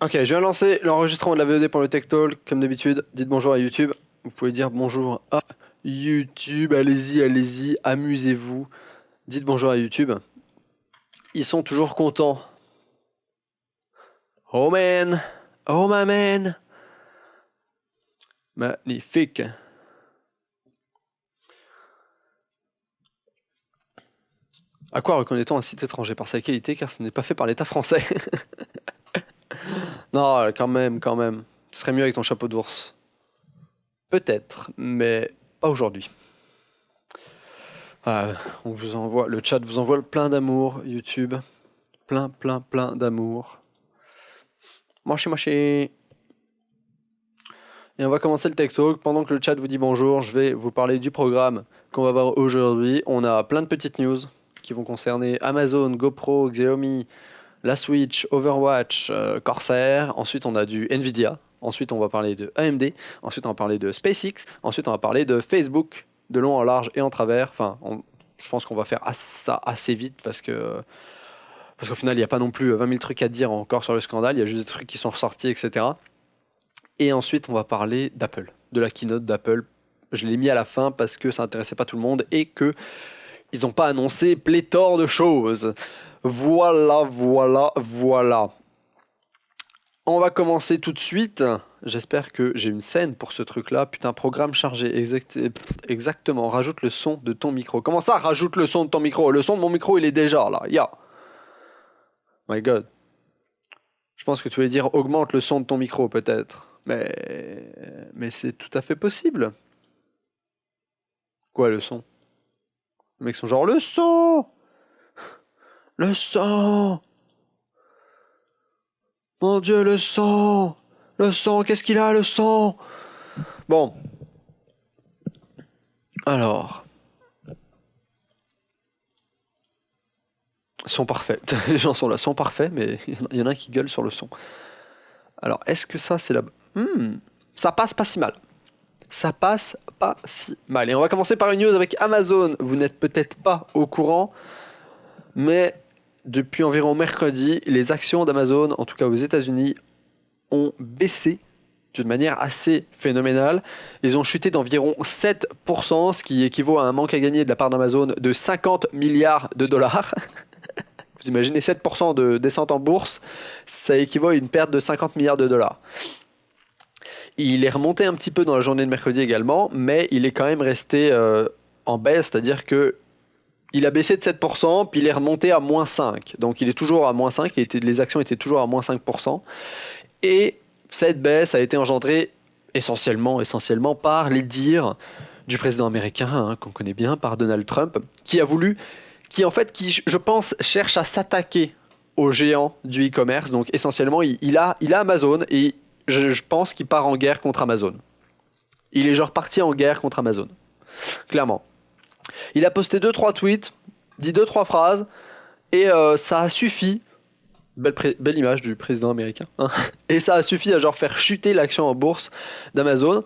Ok, je viens lancer l'enregistrement de la VOD pour le Tech Talk. Comme d'habitude, dites bonjour à YouTube. Vous pouvez dire bonjour à YouTube. Allez-y, allez-y, amusez-vous. Dites bonjour à YouTube. Ils sont toujours contents. Oh man, oh my man. Magnifique. À quoi reconnaît-on un site étranger? Par sa qualité, car ce n'est pas fait par l'État français. Non, quand même, quand même. Ce serait mieux avec ton chapeau d'ours. Peut-être, mais pas aujourd'hui. Voilà, on vous envoie, le chat vous envoie plein d'amour, YouTube. Plein, plein, plein d'amour. Moshi moshi. Et on va commencer le Tech Talk. Pendant que le chat vous dit bonjour, je vais vous parler du programme qu'on va voir aujourd'hui. On a plein de petites news qui vont concerner Amazon, GoPro, Xiaomi, la Switch, Overwatch, Corsair. Ensuite, on a du Nvidia. Ensuite, on va parler de AMD. Ensuite, on va parler de SpaceX. Ensuite, on va parler de Facebook, de long en large et en travers. Enfin, je pense qu'on va faire ça assez vite parce qu'au final, il n'y a pas non plus 20 000 trucs à dire encore sur le scandale. Il y a juste des trucs qui sont ressortis, etc. Et ensuite, on va parler d'Apple, de la keynote d'Apple. Je l'ai mis à la fin parce que ça n'intéressait pas tout le monde et que ils n'ont pas annoncé pléthore de choses. Voilà, voilà, voilà. On va commencer tout de suite. J'espère que j'ai une scène pour ce truc-là. Putain, programme chargé. Exactement. Rajoute le son de ton micro. Comment ça, rajoute le son de ton micro? Le son de mon micro, il est déjà là. Ya. My God. Je pense que tu voulais dire augmente le son de ton micro, peut-être. Mais c'est tout à fait possible. Quoi, le son? Les mecs sont genre, le son! Le son! Mon Dieu, le son! Le son, qu'est-ce qu'il a, le son? Bon. Alors. Son parfait. Les gens sont là, son parfait, mais il y en a un qui gueule sur le son. Alors, est-ce que ça, c'est la... ça passe pas si mal. Ça passe pas si mal. Et on va commencer par une news avec Amazon. Vous n'êtes peut-être pas au courant, mais depuis environ mercredi, les actions d'Amazon, en tout cas aux États-Unis, ont baissé d'une manière assez phénoménale. Ils ont chuté d'environ 7%, ce qui équivaut à un manque à gagner de la part d'Amazon de 50 milliards de dollars. Vous imaginez 7% de descente en bourse, ça équivaut à une perte de 50 milliards de dollars. Il est remonté un petit peu dans la journée de mercredi également, mais il est quand même resté en baisse, c'est-à-dire que il a baissé de 7%, puis il est remonté à moins 5%. Donc il est toujours à moins 5%, les actions étaient toujours à moins 5%. Et cette baisse a été engendrée essentiellement par les dires du président américain, qu'on connaît bien, par Donald Trump, qui je pense, cherche à s'attaquer aux géants du e-commerce. Donc essentiellement, il a Amazon et je pense qu'il part en guerre contre Amazon. Il est genre parti en guerre contre Amazon. Clairement. Il a posté 2-3 tweets, dit 2-3 phrases, et ça a suffi. Belle image du président américain. Hein. Et ça a suffi à genre faire chuter l'action en bourse d'Amazon.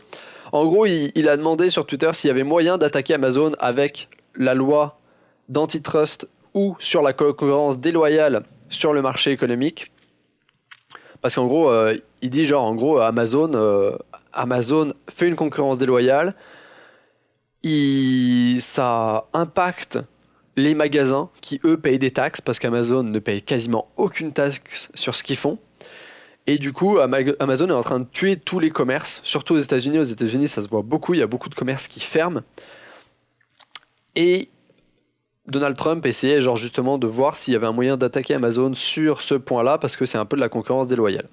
En gros, il a demandé sur Twitter s'il y avait moyen d'attaquer Amazon avec la loi d'antitrust ou sur la concurrence déloyale sur le marché économique. Parce qu'en gros, il dit genre, en gros, Amazon fait une concurrence déloyale. Ça impacte les magasins qui, eux, payent des taxes parce qu'Amazon ne paye quasiment aucune taxe sur ce qu'ils font. Et du coup, Amazon est en train de tuer tous les commerces, surtout aux États-Unis. Aux États-Unis, ça se voit beaucoup, il y a beaucoup de commerces qui ferment. Et Donald Trump essayait genre justement de voir s'il y avait un moyen d'attaquer Amazon sur ce point-là, parce que c'est un peu de la concurrence déloyale.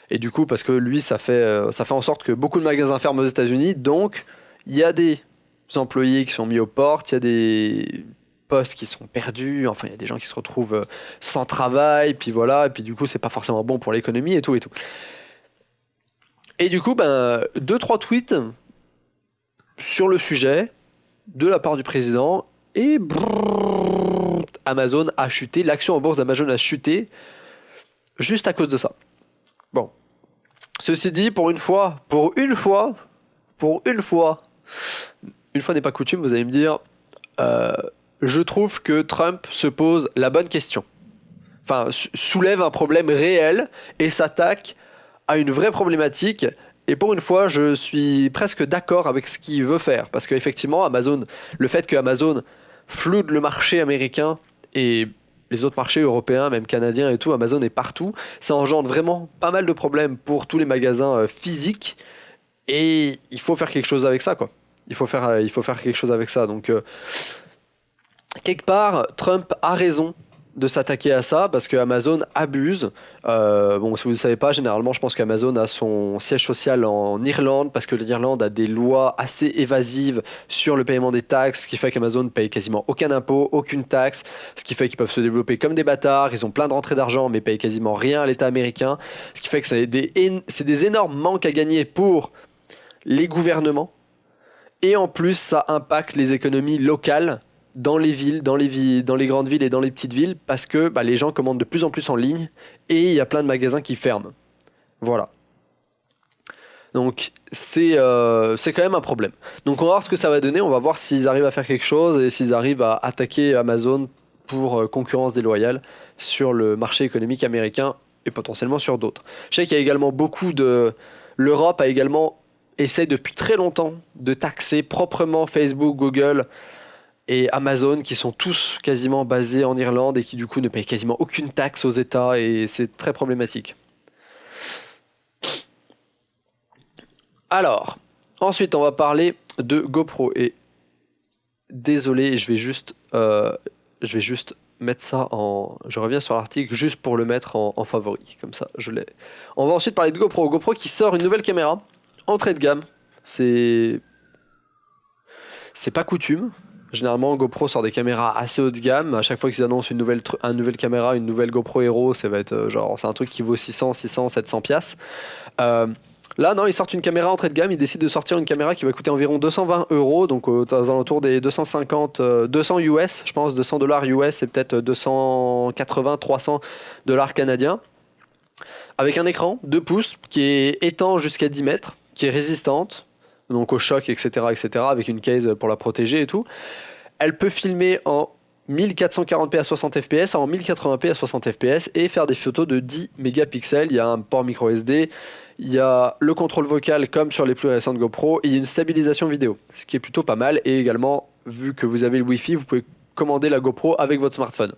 Et du coup, parce que lui, ça fait en sorte que beaucoup de magasins ferment aux États-Unis, donc il y a des employés qui sont mis aux portes, il y a des postes qui sont perdus, enfin il y a des gens qui se retrouvent sans travail, puis voilà, et puis du coup c'est pas forcément bon pour l'économie et tout et tout. Et du coup, 2-3 tweets sur le sujet de la part du président, et Amazon a chuté, l'action en bourse d'Amazon a chuté juste à cause de ça. Bon. Ceci dit, pour une fois n'est pas coutume, vous allez me dire, je trouve que Trump se pose la bonne question. soulève un problème réel et s'attaque à une vraie problématique. Et pour une fois, je suis presque d'accord avec ce qu'il veut faire. Parce qu'effectivement, Amazon, le fait que Amazon floude le marché américain et les autres marchés européens, même canadiens et tout, Amazon est partout, ça engendre vraiment pas mal de problèmes pour tous les magasins physiques. Et il faut faire quelque chose avec ça, quoi. Il faut faire quelque chose avec ça. Donc, quelque part, Trump a raison de s'attaquer à ça parce que Amazon abuse. Bon, si vous ne le savez pas, généralement, je pense qu'Amazon a son siège social en Irlande parce que l'Irlande a des lois assez évasives sur le paiement des taxes, ce qui fait qu'Amazon paye quasiment aucun impôt, aucune taxe, ce qui fait qu'ils peuvent se développer comme des bâtards. Ils ont plein de rentrées d'argent, mais payent quasiment rien à l'État américain, ce qui fait que c'est des énormes manques à gagner pour les gouvernements. Et en plus, ça impacte les économies locales dans les villes, dans les grandes villes et dans les petites villes, parce que les gens commandent de plus en plus en ligne et il y a plein de magasins qui ferment. Voilà. Donc c'est quand même un problème. Donc on va voir ce que ça va donner, on va voir s'ils arrivent à faire quelque chose et s'ils arrivent à attaquer Amazon pour concurrence déloyale sur le marché économique américain et potentiellement sur d'autres. Je sais qu'il y a également l'Europe a également essaie depuis très longtemps de taxer proprement Facebook, Google et Amazon, qui sont tous quasiment basés en Irlande et qui du coup ne payent quasiment aucune taxe aux États, et c'est très problématique. Alors, ensuite on va parler de GoPro, et désolé, je vais juste mettre ça en... Je reviens sur l'article juste pour le mettre en favori, comme ça je l'ai. On va ensuite parler de GoPro. GoPro qui sort une nouvelle caméra, entrée de gamme. C'est pas coutume. Généralement, GoPro sort des caméras assez haut de gamme. À chaque fois qu'ils annoncent une nouvelle caméra, une nouvelle GoPro Hero, ça va être c'est un truc qui vaut 600, 700 piastres. Là, non, ils sortent une caméra entrée de gamme. Ils décident de sortir une caméra qui va coûter environ 220 €, donc aux alentours des 200 US, je pense, 200 $ US et peut-être 280, 300 $ canadiens. Avec un écran 2 pouces qui est étanche jusqu'à 10 mètres, qui est résistante, donc au choc, etc., avec une case pour la protéger et tout. Elle peut filmer en 1440p à 60 fps, en 1080p à 60 fps et faire des photos de 10 mégapixels. Il y a un port micro SD, il y a le contrôle vocal comme sur les plus récentes GoPro, et il y a une stabilisation vidéo, ce qui est plutôt pas mal. Et également, vu que vous avez le Wi-Fi, vous pouvez commander la GoPro avec votre smartphone.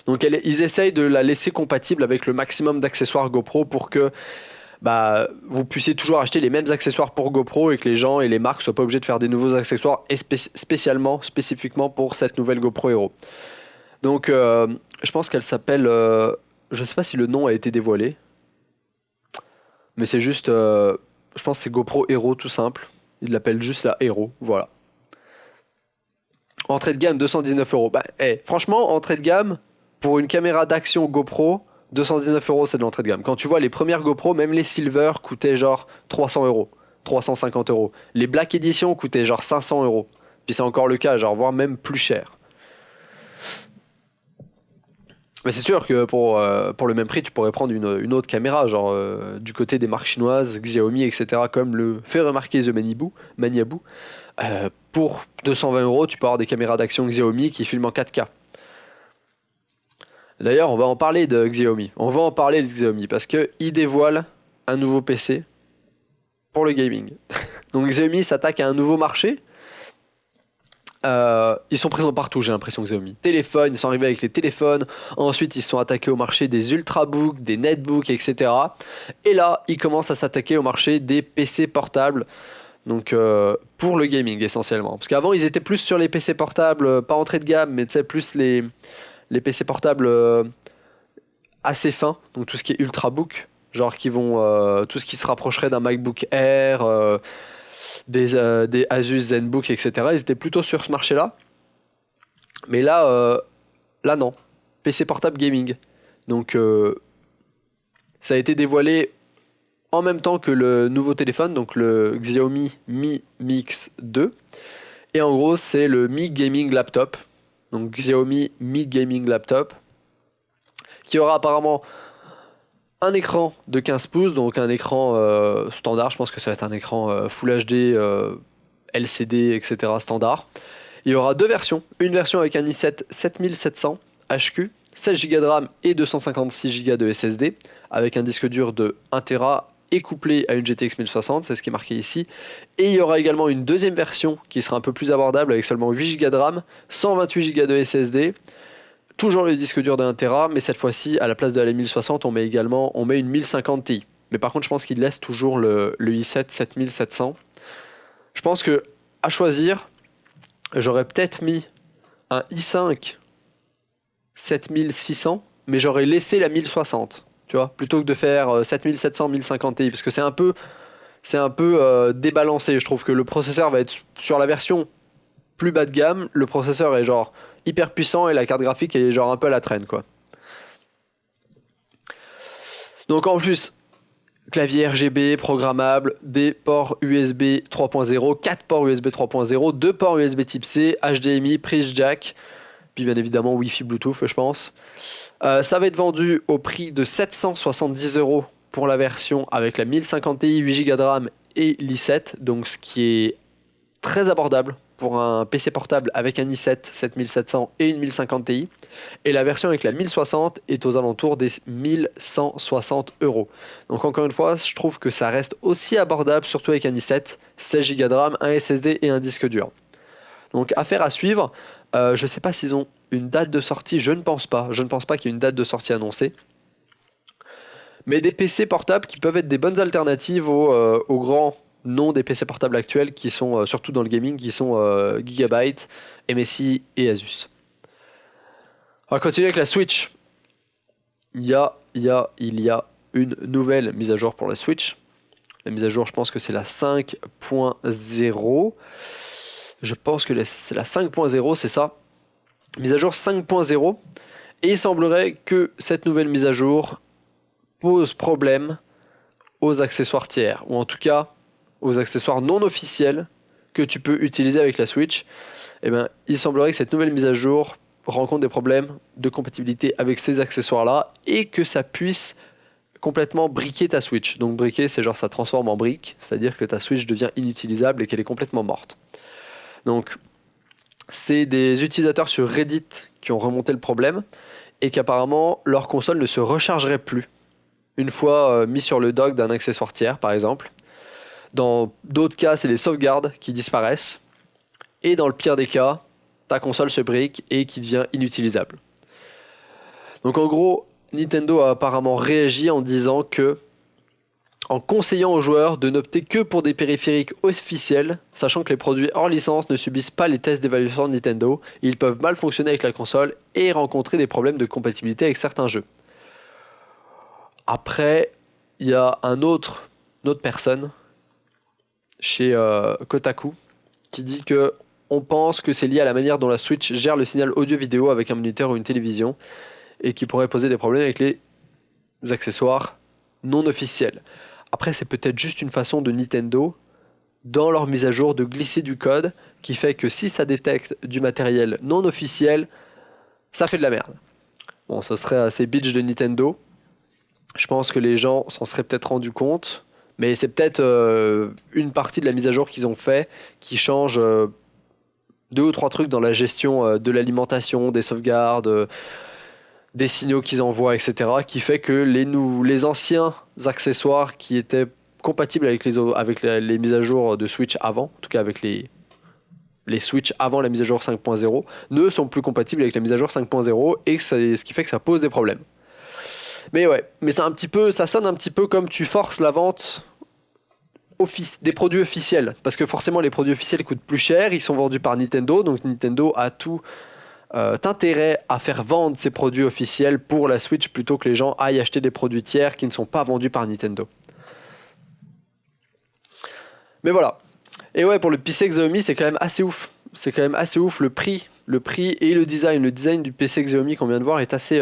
Donc ils essayent de la laisser compatible avec le maximum d'accessoires GoPro pour que vous puissiez toujours acheter les mêmes accessoires pour GoPro et que les gens et les marques soient pas obligés de faire des nouveaux accessoires spécifiquement pour cette nouvelle GoPro Hero. Donc je pense qu'elle s'appelle, je sais pas si le nom a été dévoilé, mais c'est juste, je pense que c'est GoPro Hero tout simple. Ils l'appellent juste la Hero, voilà. Entrée de gamme 219 €. Franchement, entrée de gamme pour une caméra d'action GoPro, 219 €, c'est de l'entrée de gamme. Quand tu vois les premières GoPro, même les Silver coûtaient genre 300 €, 350 €. Les Black Edition coûtaient genre 500 €. Puis c'est encore le cas, voire même plus cher. Mais c'est sûr que pour le même prix, tu pourrais prendre une autre caméra, du côté des marques chinoises, Xiaomi, etc., comme le fait remarquer The Maniabou. Pour 220 €, tu peux avoir des caméras d'action Xiaomi qui filment en 4K. D'ailleurs, on va en parler de Xiaomi. Parce qu'ils dévoilent un nouveau PC pour le gaming. Donc Xiaomi s'attaque à un nouveau marché. Ils sont présents partout, j'ai l'impression, Xiaomi. Téléphone, ils sont arrivés avec les téléphones. Ensuite, ils sont attaqués au marché des ultrabooks, des netbooks, etc. Et là, ils commencent à s'attaquer au marché des PC portables. Donc pour le gaming essentiellement. Parce qu'avant, ils étaient plus sur les PC portables, pas entrée de gamme, mais tu sais, plus les PC portables assez fins, donc tout ce qui est ultrabook, qui vont tout ce qui se rapprocherait d'un MacBook Air, des Asus ZenBook, etc. Ils étaient plutôt sur ce marché-là. Mais là non. PC portable gaming. Donc ça a été dévoilé en même temps que le nouveau téléphone, donc le Xiaomi Mi Mix 2. Et en gros, c'est le Mi Gaming Laptop. Donc Xiaomi Mi Gaming Laptop, qui aura apparemment un écran de 15 pouces, donc un écran standard. Je pense que ça va être un écran Full HD, LCD, etc. standard. Il y aura deux versions. Une version avec un i7 7700 HQ 16 Go de RAM et 256 Go de SSD, avec un disque dur de 1 Tera et couplé à une GTX 1060, c'est ce qui est marqué ici. Et il y aura également une deuxième version qui sera un peu plus abordable avec seulement 8 Go de RAM, 128 Go de SSD, toujours le disque dur de 1 Tera, mais cette fois-ci, à la place de la 1060, on met une 1050 Ti. Mais par contre, je pense qu'il laisse toujours le i7 7700. Je pense que, à choisir, j'aurais peut-être mis un i5 7600, mais j'aurais laissé la 1060, tu vois, plutôt que de faire 7700 1050 Ti, parce que c'est un peu débalancé. Je trouve que le processeur va être sur la version plus bas de gamme, le processeur est genre hyper puissant et la carte graphique est genre un peu à la traîne, quoi. Donc en plus, clavier RGB programmable, des ports USB 3.0, 4 ports USB 3.0, 2 ports USB type C, HDMI, prise jack, puis bien évidemment Wi-Fi Bluetooth, je pense. Ça va être vendu au prix de 770€ pour la version avec la 1050 Ti, 8 Go de RAM et l'i7, donc ce qui est très abordable pour un PC portable avec un i7 7700 et une 1050 Ti. Et la version avec la 1060 est aux alentours des 1160€. Donc encore une fois, je trouve que ça reste aussi abordable, surtout avec un i7, 16 Go de RAM, un SSD et un disque dur. Donc affaire à suivre. Je ne sais pas s'ils ont une date de sortie, je ne pense pas. Je ne pense pas qu'il y ait une date de sortie annoncée. Mais des PC portables qui peuvent être des bonnes alternatives aux grands noms des PC portables actuels qui sont, surtout dans le gaming, qui sont Gigabyte, MSI et Asus. On va continuer avec la Switch. Il y a une nouvelle mise à jour pour la Switch. La mise à jour, je pense que c'est la 5.0. Je pense que c'est la 5.0, c'est ça. Mise à jour 5.0. Et il semblerait que cette nouvelle mise à jour pose problème aux accessoires tiers. Ou en tout cas, aux accessoires non officiels que tu peux utiliser avec la Switch. Et bien, il semblerait que cette nouvelle mise à jour rencontre des problèmes de compatibilité avec ces accessoires-là et que ça puisse complètement briquer ta Switch. Donc briquer, c'est genre ça transforme en brique, c'est-à-dire que ta Switch devient inutilisable et qu'elle est complètement morte. Donc, c'est des utilisateurs sur Reddit qui ont remonté le problème et qu'apparemment leur console ne se rechargerait plus une fois mis sur le dock d'un accessoire tiers, par exemple. Dans d'autres cas, c'est les sauvegardes qui disparaissent. Et dans le pire des cas, ta console se brique et qui devient inutilisable. Donc en gros, Nintendo a apparemment réagi en disant que, en conseillant aux joueurs de n'opter que pour des périphériques officiels, sachant que les produits hors licence ne subissent pas les tests d'évaluation de Nintendo, ils peuvent mal fonctionner avec la console et rencontrer des problèmes de compatibilité avec certains jeux. Après, il y a une autre personne chez Kotaku qui dit que on pense que c'est lié à la manière dont la Switch gère le signal audio-vidéo avec un moniteur ou une télévision et qui pourrait poser des problèmes avec les accessoires non officiels. Après, c'est peut-être juste une façon de Nintendo, dans leur mise à jour, de glisser du code qui fait que si ça détecte du matériel non officiel, ça fait de la merde. Bon, ça serait assez bitch de Nintendo. Je pense que les gens s'en seraient peut-être rendus compte, mais c'est peut-être une partie de la mise à jour qu'ils ont fait qui change 2 ou 3 trucs dans la gestion de l'alimentation, des sauvegardes, des signaux qu'ils envoient, etc. qui fait que les anciens accessoires qui étaient compatibles avec les mises à jour de Switch avant, en tout cas avec les Switch avant la mise à jour 5.0, ne sont plus compatibles avec la mise à jour 5.0 et ce qui fait que ça pose des problèmes. Mais ouais, mais ça sonne un petit peu comme tu forces la vente des produits officiels, parce que forcément les produits officiels coûtent plus cher, ils sont vendus par Nintendo, donc Nintendo a tout intérêt à faire vendre ses produits officiels pour la Switch plutôt que les gens aillent acheter des produits tiers qui ne sont pas vendus par Nintendo. Mais voilà. Et ouais, pour le PC Xiaomi, c'est quand même assez ouf. C'est quand même assez ouf le prix et le design. Le design du PC Xiaomi qu'on vient de voir est assez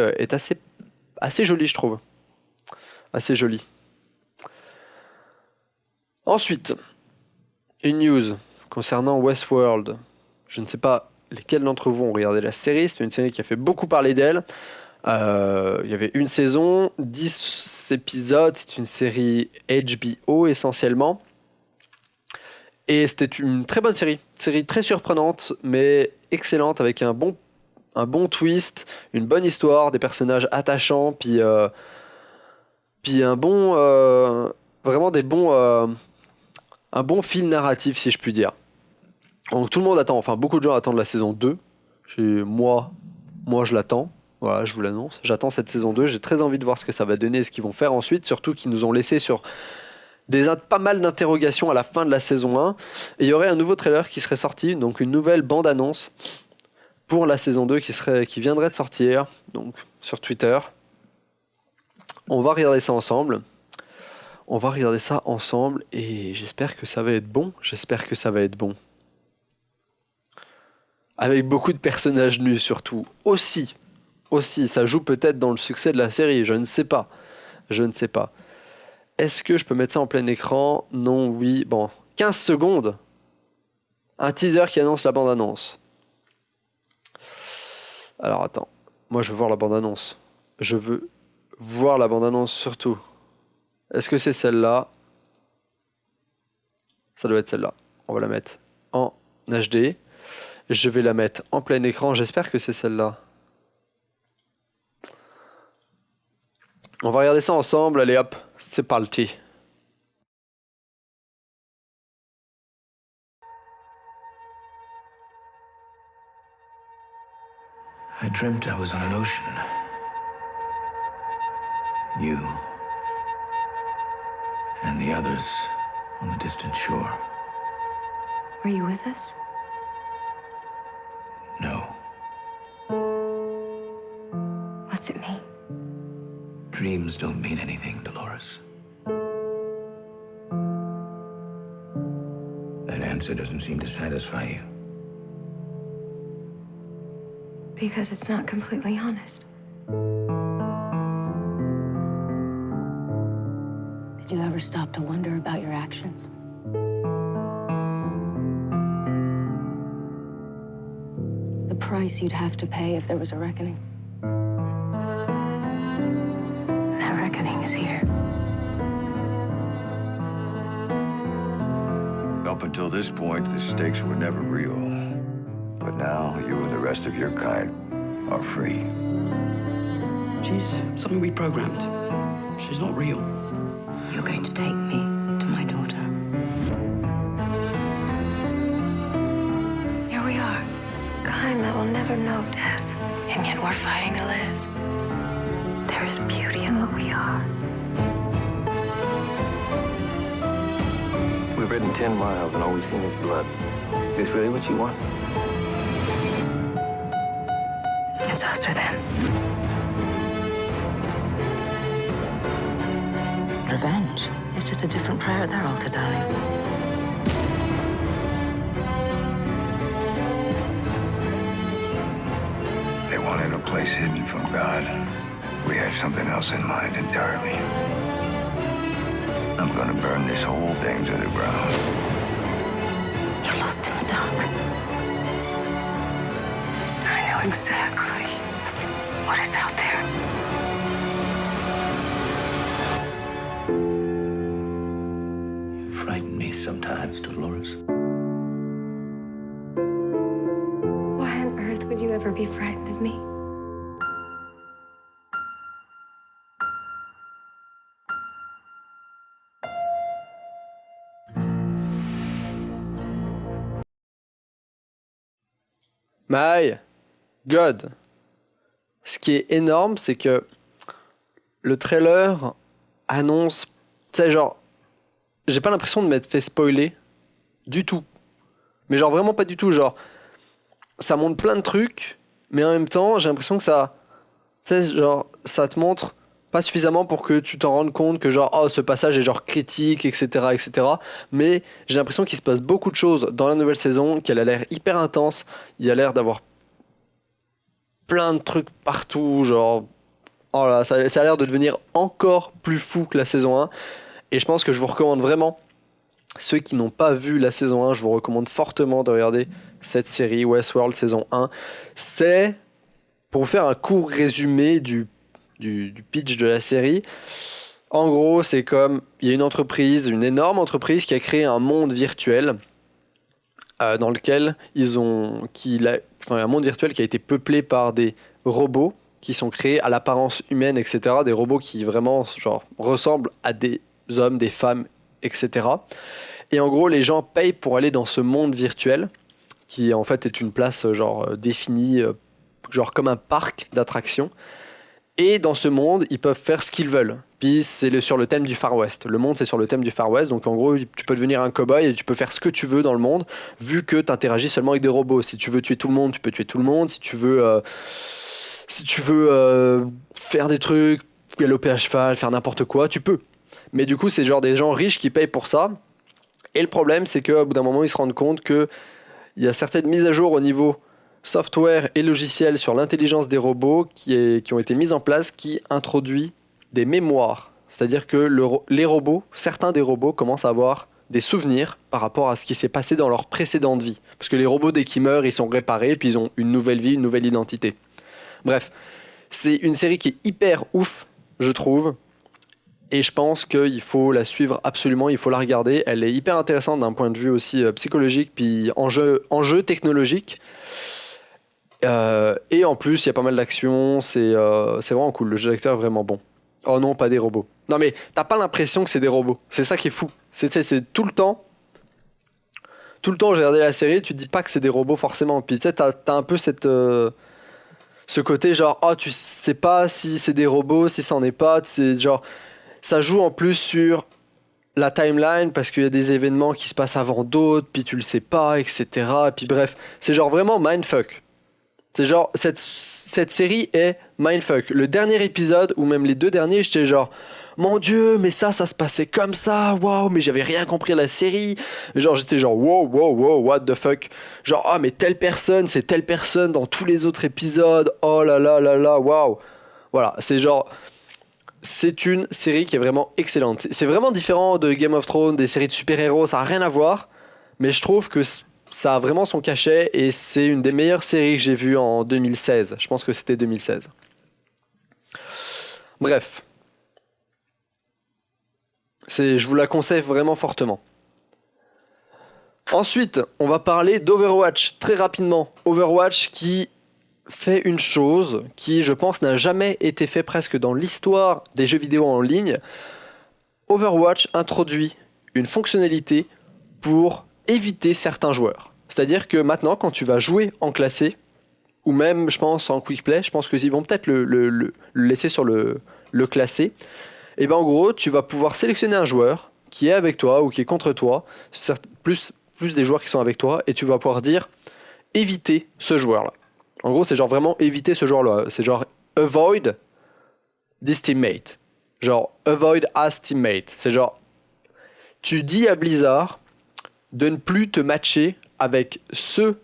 joli, je trouve. Assez joli. Ensuite, une news concernant Westworld. Je ne sais pas lesquels d'entre vous ont regardé la série. C'est une série qui a fait beaucoup parler d'elle. Il y avait une saison, 10 épisodes. C'est une série HBO essentiellement. Et c'était une très bonne série. Une série très surprenante, mais excellente, avec un bon un bon twist, une bonne histoire, des personnages attachants, puis un bon, vraiment un bon fil narratif si je puis dire. Donc tout le monde attend, enfin beaucoup de gens attendent la saison 2. Moi je l'attends, voilà, je vous l'annonce. J'attends cette saison 2, j'ai très envie de voir ce que ça va donner, ce qu'ils vont faire ensuite, surtout qu'ils nous ont laissé sur pas mal d'interrogations à la fin de la saison 1. Et il y aurait un nouveau trailer qui serait sorti, donc une nouvelle bande-annonce pour la saison 2 qui viendrait de sortir, donc sur Twitter. On va regarder ça ensemble. Et j'espère que ça va être bon. Avec beaucoup de personnages nus surtout. Aussi, ça joue peut-être dans le succès de la série, je ne sais pas. Est-ce que je peux mettre ça en plein écran? Non, oui, bon. 15 secondes. Un teaser qui annonce la bande-annonce. Alors attends, moi je veux voir la bande-annonce. Je veux voir la bande-annonce surtout. Est-ce que c'est celle-là? Ça doit être celle-là. On va la mettre en HD. Je vais la mettre en plein écran. J'espère que c'est celle-là. On va regarder ça ensemble. Allez hop, c'est parti. I dreamt I was on an ocean. You and the others on the distant shore. Were you with us? No. What's it mean? Dreams don't mean anything, Dolores. That answer doesn't seem to satisfy you. Because it's not completely honest. Did you ever stop to wonder about your actions? The price you'd have to pay if there was a reckoning? That reckoning is here. Up until this point, the stakes were never real. But now, you and the rest of your kind are free. She's something we programmed. She's not real. You're going to take me to my daughter. Here we are, kind that will never know death, and yet we're fighting to live. There is beauty in what we are. We've ridden 10 miles and all we've seen is blood. Is this really what you want? It's us or them. Revenge is just a different prayer at their altar, darling. They wanted a place hidden from God. We had something else in mind entirely. I'm gonna burn this whole thing to the ground. You're lost in the dark. I know exactly what is out there. You frighten me sometimes, Dolores. Why on earth would you ever be frightened of me? My God. Ce qui est énorme, c'est que le trailer annonce, tu sais, genre, j'ai pas l'impression de m'être fait spoiler du tout. Mais genre vraiment pas du tout, genre, ça montre plein de trucs, mais en même temps, j'ai l'impression que ça, tu sais, genre, ça te montre pas suffisamment pour que tu t'en rendes compte que genre, oh, ce passage est genre critique, etc. Mais j'ai l'impression qu'il se passe beaucoup de choses dans la nouvelle saison, qu'elle a l'air hyper intense, il y a l'air d'avoir plein de trucs partout, genre, oh là, ça a l'air de devenir encore plus fou que la saison 1. Et je pense que je vous recommande vraiment, ceux qui n'ont pas vu la saison 1, je vous recommande fortement de regarder cette série Westworld saison 1. C'est, pour vous faire un court résumé du pitch de la série, en gros, c'est comme, il y a une énorme entreprise qui a créé un monde virtuel dans lequel un monde virtuel qui a été peuplé par des robots qui sont créés à l'apparence humaine, etc. Des robots qui vraiment genre, ressemblent à des hommes, des femmes, etc. Et en gros, les gens payent pour aller dans ce monde virtuel, qui en fait est une place genre définie, genre comme un parc d'attractions. Et dans ce monde, ils peuvent faire ce qu'ils veulent. Puis c'est sur le thème du Far West. Le monde, c'est sur le thème du Far West. Donc en gros, tu peux devenir un cow-boy et tu peux faire ce que tu veux dans le monde, vu que tu interagis seulement avec des robots. Si tu veux tuer tout le monde, tu peux tuer tout le monde. Si tu veux faire des trucs, galoper à cheval, faire n'importe quoi, tu peux. Mais du coup, c'est genre des gens riches qui payent pour ça. Et le problème, c'est qu'au bout d'un moment, ils se rendent compte qu'il y a certaines mises à jour au niveau software et logiciel sur l'intelligence des robots qui ont été mises en place, qui introduit des mémoires. C'est-à-dire que les robots, certains des robots commencent à avoir des souvenirs par rapport à ce qui s'est passé dans leur précédente vie. Parce que les robots, dès qu'ils meurent, ils sont réparés, puis ils ont une nouvelle vie, une nouvelle identité. Bref, c'est une série qui est hyper ouf, je trouve. Et je pense qu'il faut la suivre absolument, il faut la regarder. Elle est hyper intéressante d'un point de vue aussi psychologique, puis enjeu technologique. Et en plus, il y a pas mal d'action, c'est vraiment cool. Le jeu d'acteur est vraiment bon. Oh non, pas des robots. Non mais t'as pas l'impression que c'est des robots. C'est ça qui est fou. C'est tout le temps. Tout le temps, j'ai regardé la série, tu te dis pas que c'est des robots forcément. Puis tu sais, t'as un peu ce côté genre, oh, tu sais pas si c'est des robots, si ça en est pas. C'est genre, ça joue en plus sur la timeline parce qu'il y a des événements qui se passent avant d'autres, puis tu le sais pas, etc. Et puis bref, c'est genre vraiment mindfuck. C'est genre, cette série est mindfuck. Le dernier épisode, ou même les 2 derniers, j'étais genre, mon Dieu, mais ça se passait comme ça, waouh, mais j'avais rien compris à la série. Genre, j'étais genre, wow, what the fuck. Genre, ah, mais telle personne, c'est telle personne dans tous les autres épisodes, oh là là là là, waouh. Voilà, c'est genre, c'est une série qui est vraiment excellente. C'est vraiment différent de Game of Thrones, des séries de super-héros, ça n'a rien à voir, mais je trouve que ça a vraiment son cachet et c'est une des meilleures séries que j'ai vues en 2016. Je pense que c'était 2016. Bref. Je vous la conseille vraiment fortement. Ensuite, on va parler d'Overwatch très rapidement. Overwatch qui fait une chose qui, je pense, n'a jamais été fait presque dans l'histoire des jeux vidéo en ligne. Overwatch introduit une fonctionnalité pour éviter certains joueurs. C'est-à-dire que maintenant, quand tu vas jouer en classé, ou même, je pense, en quick play, je pense qu'ils vont peut-être le laisser sur le classé, et ben en gros, tu vas pouvoir sélectionner un joueur qui est avec toi ou qui est contre toi, plus des joueurs qui sont avec toi, et tu vas pouvoir dire éviter ce joueur-là. En gros, c'est genre vraiment éviter ce joueur-là. C'est genre avoid this teammate. Genre avoid as teammate. C'est genre tu dis à Blizzard de ne plus te matcher avec ce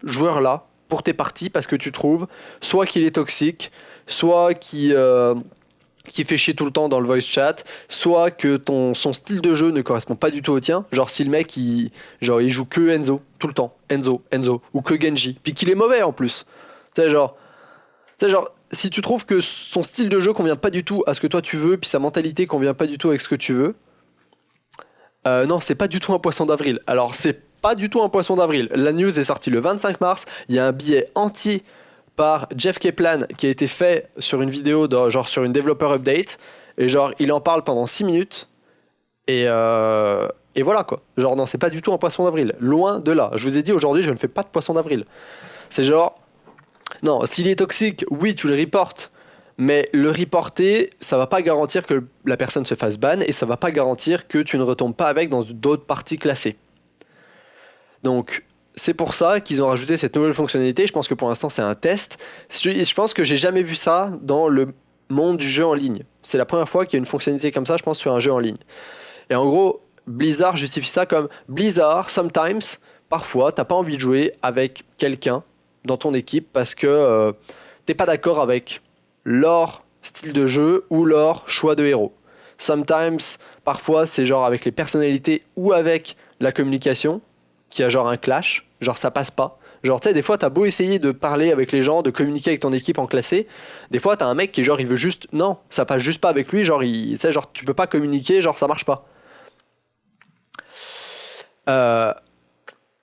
joueur-là pour tes parties parce que tu trouves soit qu'il est toxique, soit qui fait chier tout le temps dans le voice chat, soit que son style de jeu ne correspond pas du tout au tien. Genre si le mec il joue que Enzo tout le temps, Enzo, ou que Genji, puis qu'il est mauvais en plus. Tu sais genre si tu trouves que son style de jeu convient pas du tout à ce que toi tu veux, puis sa mentalité convient pas du tout avec ce que tu veux. Non, c'est pas du tout un poisson d'avril. Alors c'est pas du tout un poisson d'avril. La news est sortie le 25 mars. Il y a un billet entier par Jeff Kaplan qui a été fait sur une vidéo, genre sur une developer update. Et genre, il en parle pendant 6 minutes. Et voilà quoi. Genre, non, c'est pas du tout un poisson d'avril. Loin de là. Je vous ai dit aujourd'hui, je ne fais pas de poisson d'avril. C'est genre, non, s'il est toxique, oui, tu le reportes. Mais le reporter, ça va pas garantir que la personne se fasse ban et ça va pas garantir que tu ne retombes pas avec dans d'autres parties classées. Donc, c'est pour ça qu'ils ont rajouté cette nouvelle fonctionnalité. Je pense que pour l'instant, c'est un test. Je pense que j'ai jamais vu ça dans le monde du jeu en ligne. C'est la première fois qu'il y a une fonctionnalité comme ça, je pense, sur un jeu en ligne. Et en gros, Blizzard justifie ça comme Blizzard, sometimes, parfois, t'as pas envie de jouer avec quelqu'un dans ton équipe parce que t'es pas d'accord avec leur style de jeu ou leur choix de héros. Sometimes, parfois, c'est genre avec les personnalités ou avec la communication, qui a genre un clash, genre ça passe pas. Genre tu sais, des fois t'as beau essayer de parler avec les gens, de communiquer avec ton équipe en classé, des fois t'as un mec qui genre il veut juste, non, ça passe juste pas avec lui, genre tu sais, genre tu peux pas communiquer, genre ça marche pas.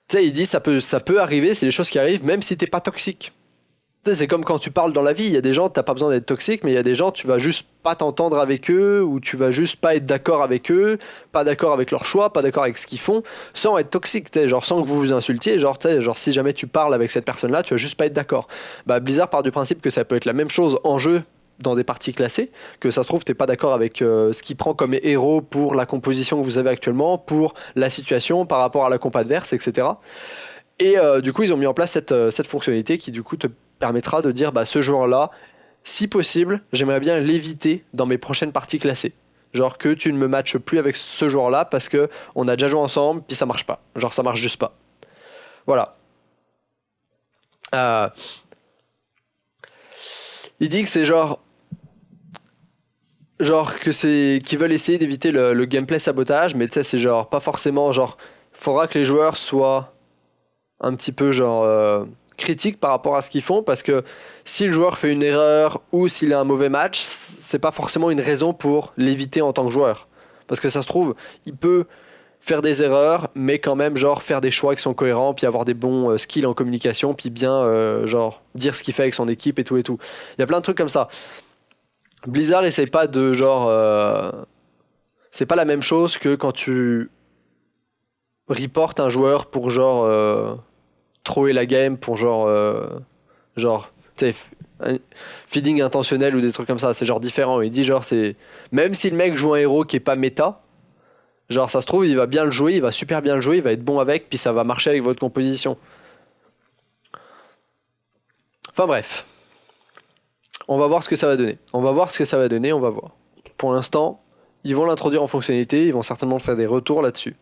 Tu sais, il dit ça peut arriver, c'est des choses qui arrivent même si t'es pas toxique. Tu sais, c'est comme quand tu parles dans la vie, il y a des gens, t'as pas besoin d'être toxique, mais il y a des gens, tu vas juste pas t'entendre avec eux, ou tu vas juste pas être d'accord avec eux, pas d'accord avec leurs choix, pas d'accord avec ce qu'ils font, sans être toxique, tu sais, genre sans que vous vous insultiez, genre, tu sais, genre si jamais tu parles avec cette personne-là, tu vas juste pas être d'accord. Bah, Blizzard part du principe que ça peut être la même chose en jeu, dans des parties classées, que ça se trouve t'es pas d'accord avec ce qu'il prend comme héros pour la composition que vous avez actuellement, pour la situation par rapport à la comp adverse, etc. Et du coup ils ont mis en place cette fonctionnalité qui du coup te permettra de dire bah ce joueur-là, si possible, j'aimerais bien l'éviter dans mes prochaines parties classées. Genre que tu ne me matches plus avec ce joueur-là parce que on a déjà joué ensemble puis ça marche pas. Genre ça marche juste pas. Voilà. Il dit que c'est genre que c'est qu'ils veulent essayer d'éviter le gameplay sabotage, mais tu sais c'est genre pas forcément genre faudra que les joueurs soient un petit peu genre critiques par rapport à ce qu'ils font, parce que si le joueur fait une erreur ou s'il a un mauvais match, c'est pas forcément une raison pour l'éviter en tant que joueur, parce que ça se trouve il peut faire des erreurs mais quand même genre faire des choix qui sont cohérents, puis avoir des bons skills en communication, puis bien genre dire ce qu'il fait avec son équipe et tout. Il y a plein de trucs comme ça. Blizzard essaie pas de genre c'est pas la même chose que quand tu reportes un joueur pour genre troller la game, pour genre tu sais feeding intentionnel ou des trucs comme ça, c'est genre différent. Il dit genre c'est même si le mec joue un héros qui est pas méta, genre ça se trouve il va bien le jouer, il va super bien le jouer, il va être bon avec, puis ça va marcher avec votre composition. Enfin bref, on va voir ce que ça va donner. On va voir. Pour l'instant, ils vont l'introduire en fonctionnalité, ils vont certainement faire des retours là-dessus.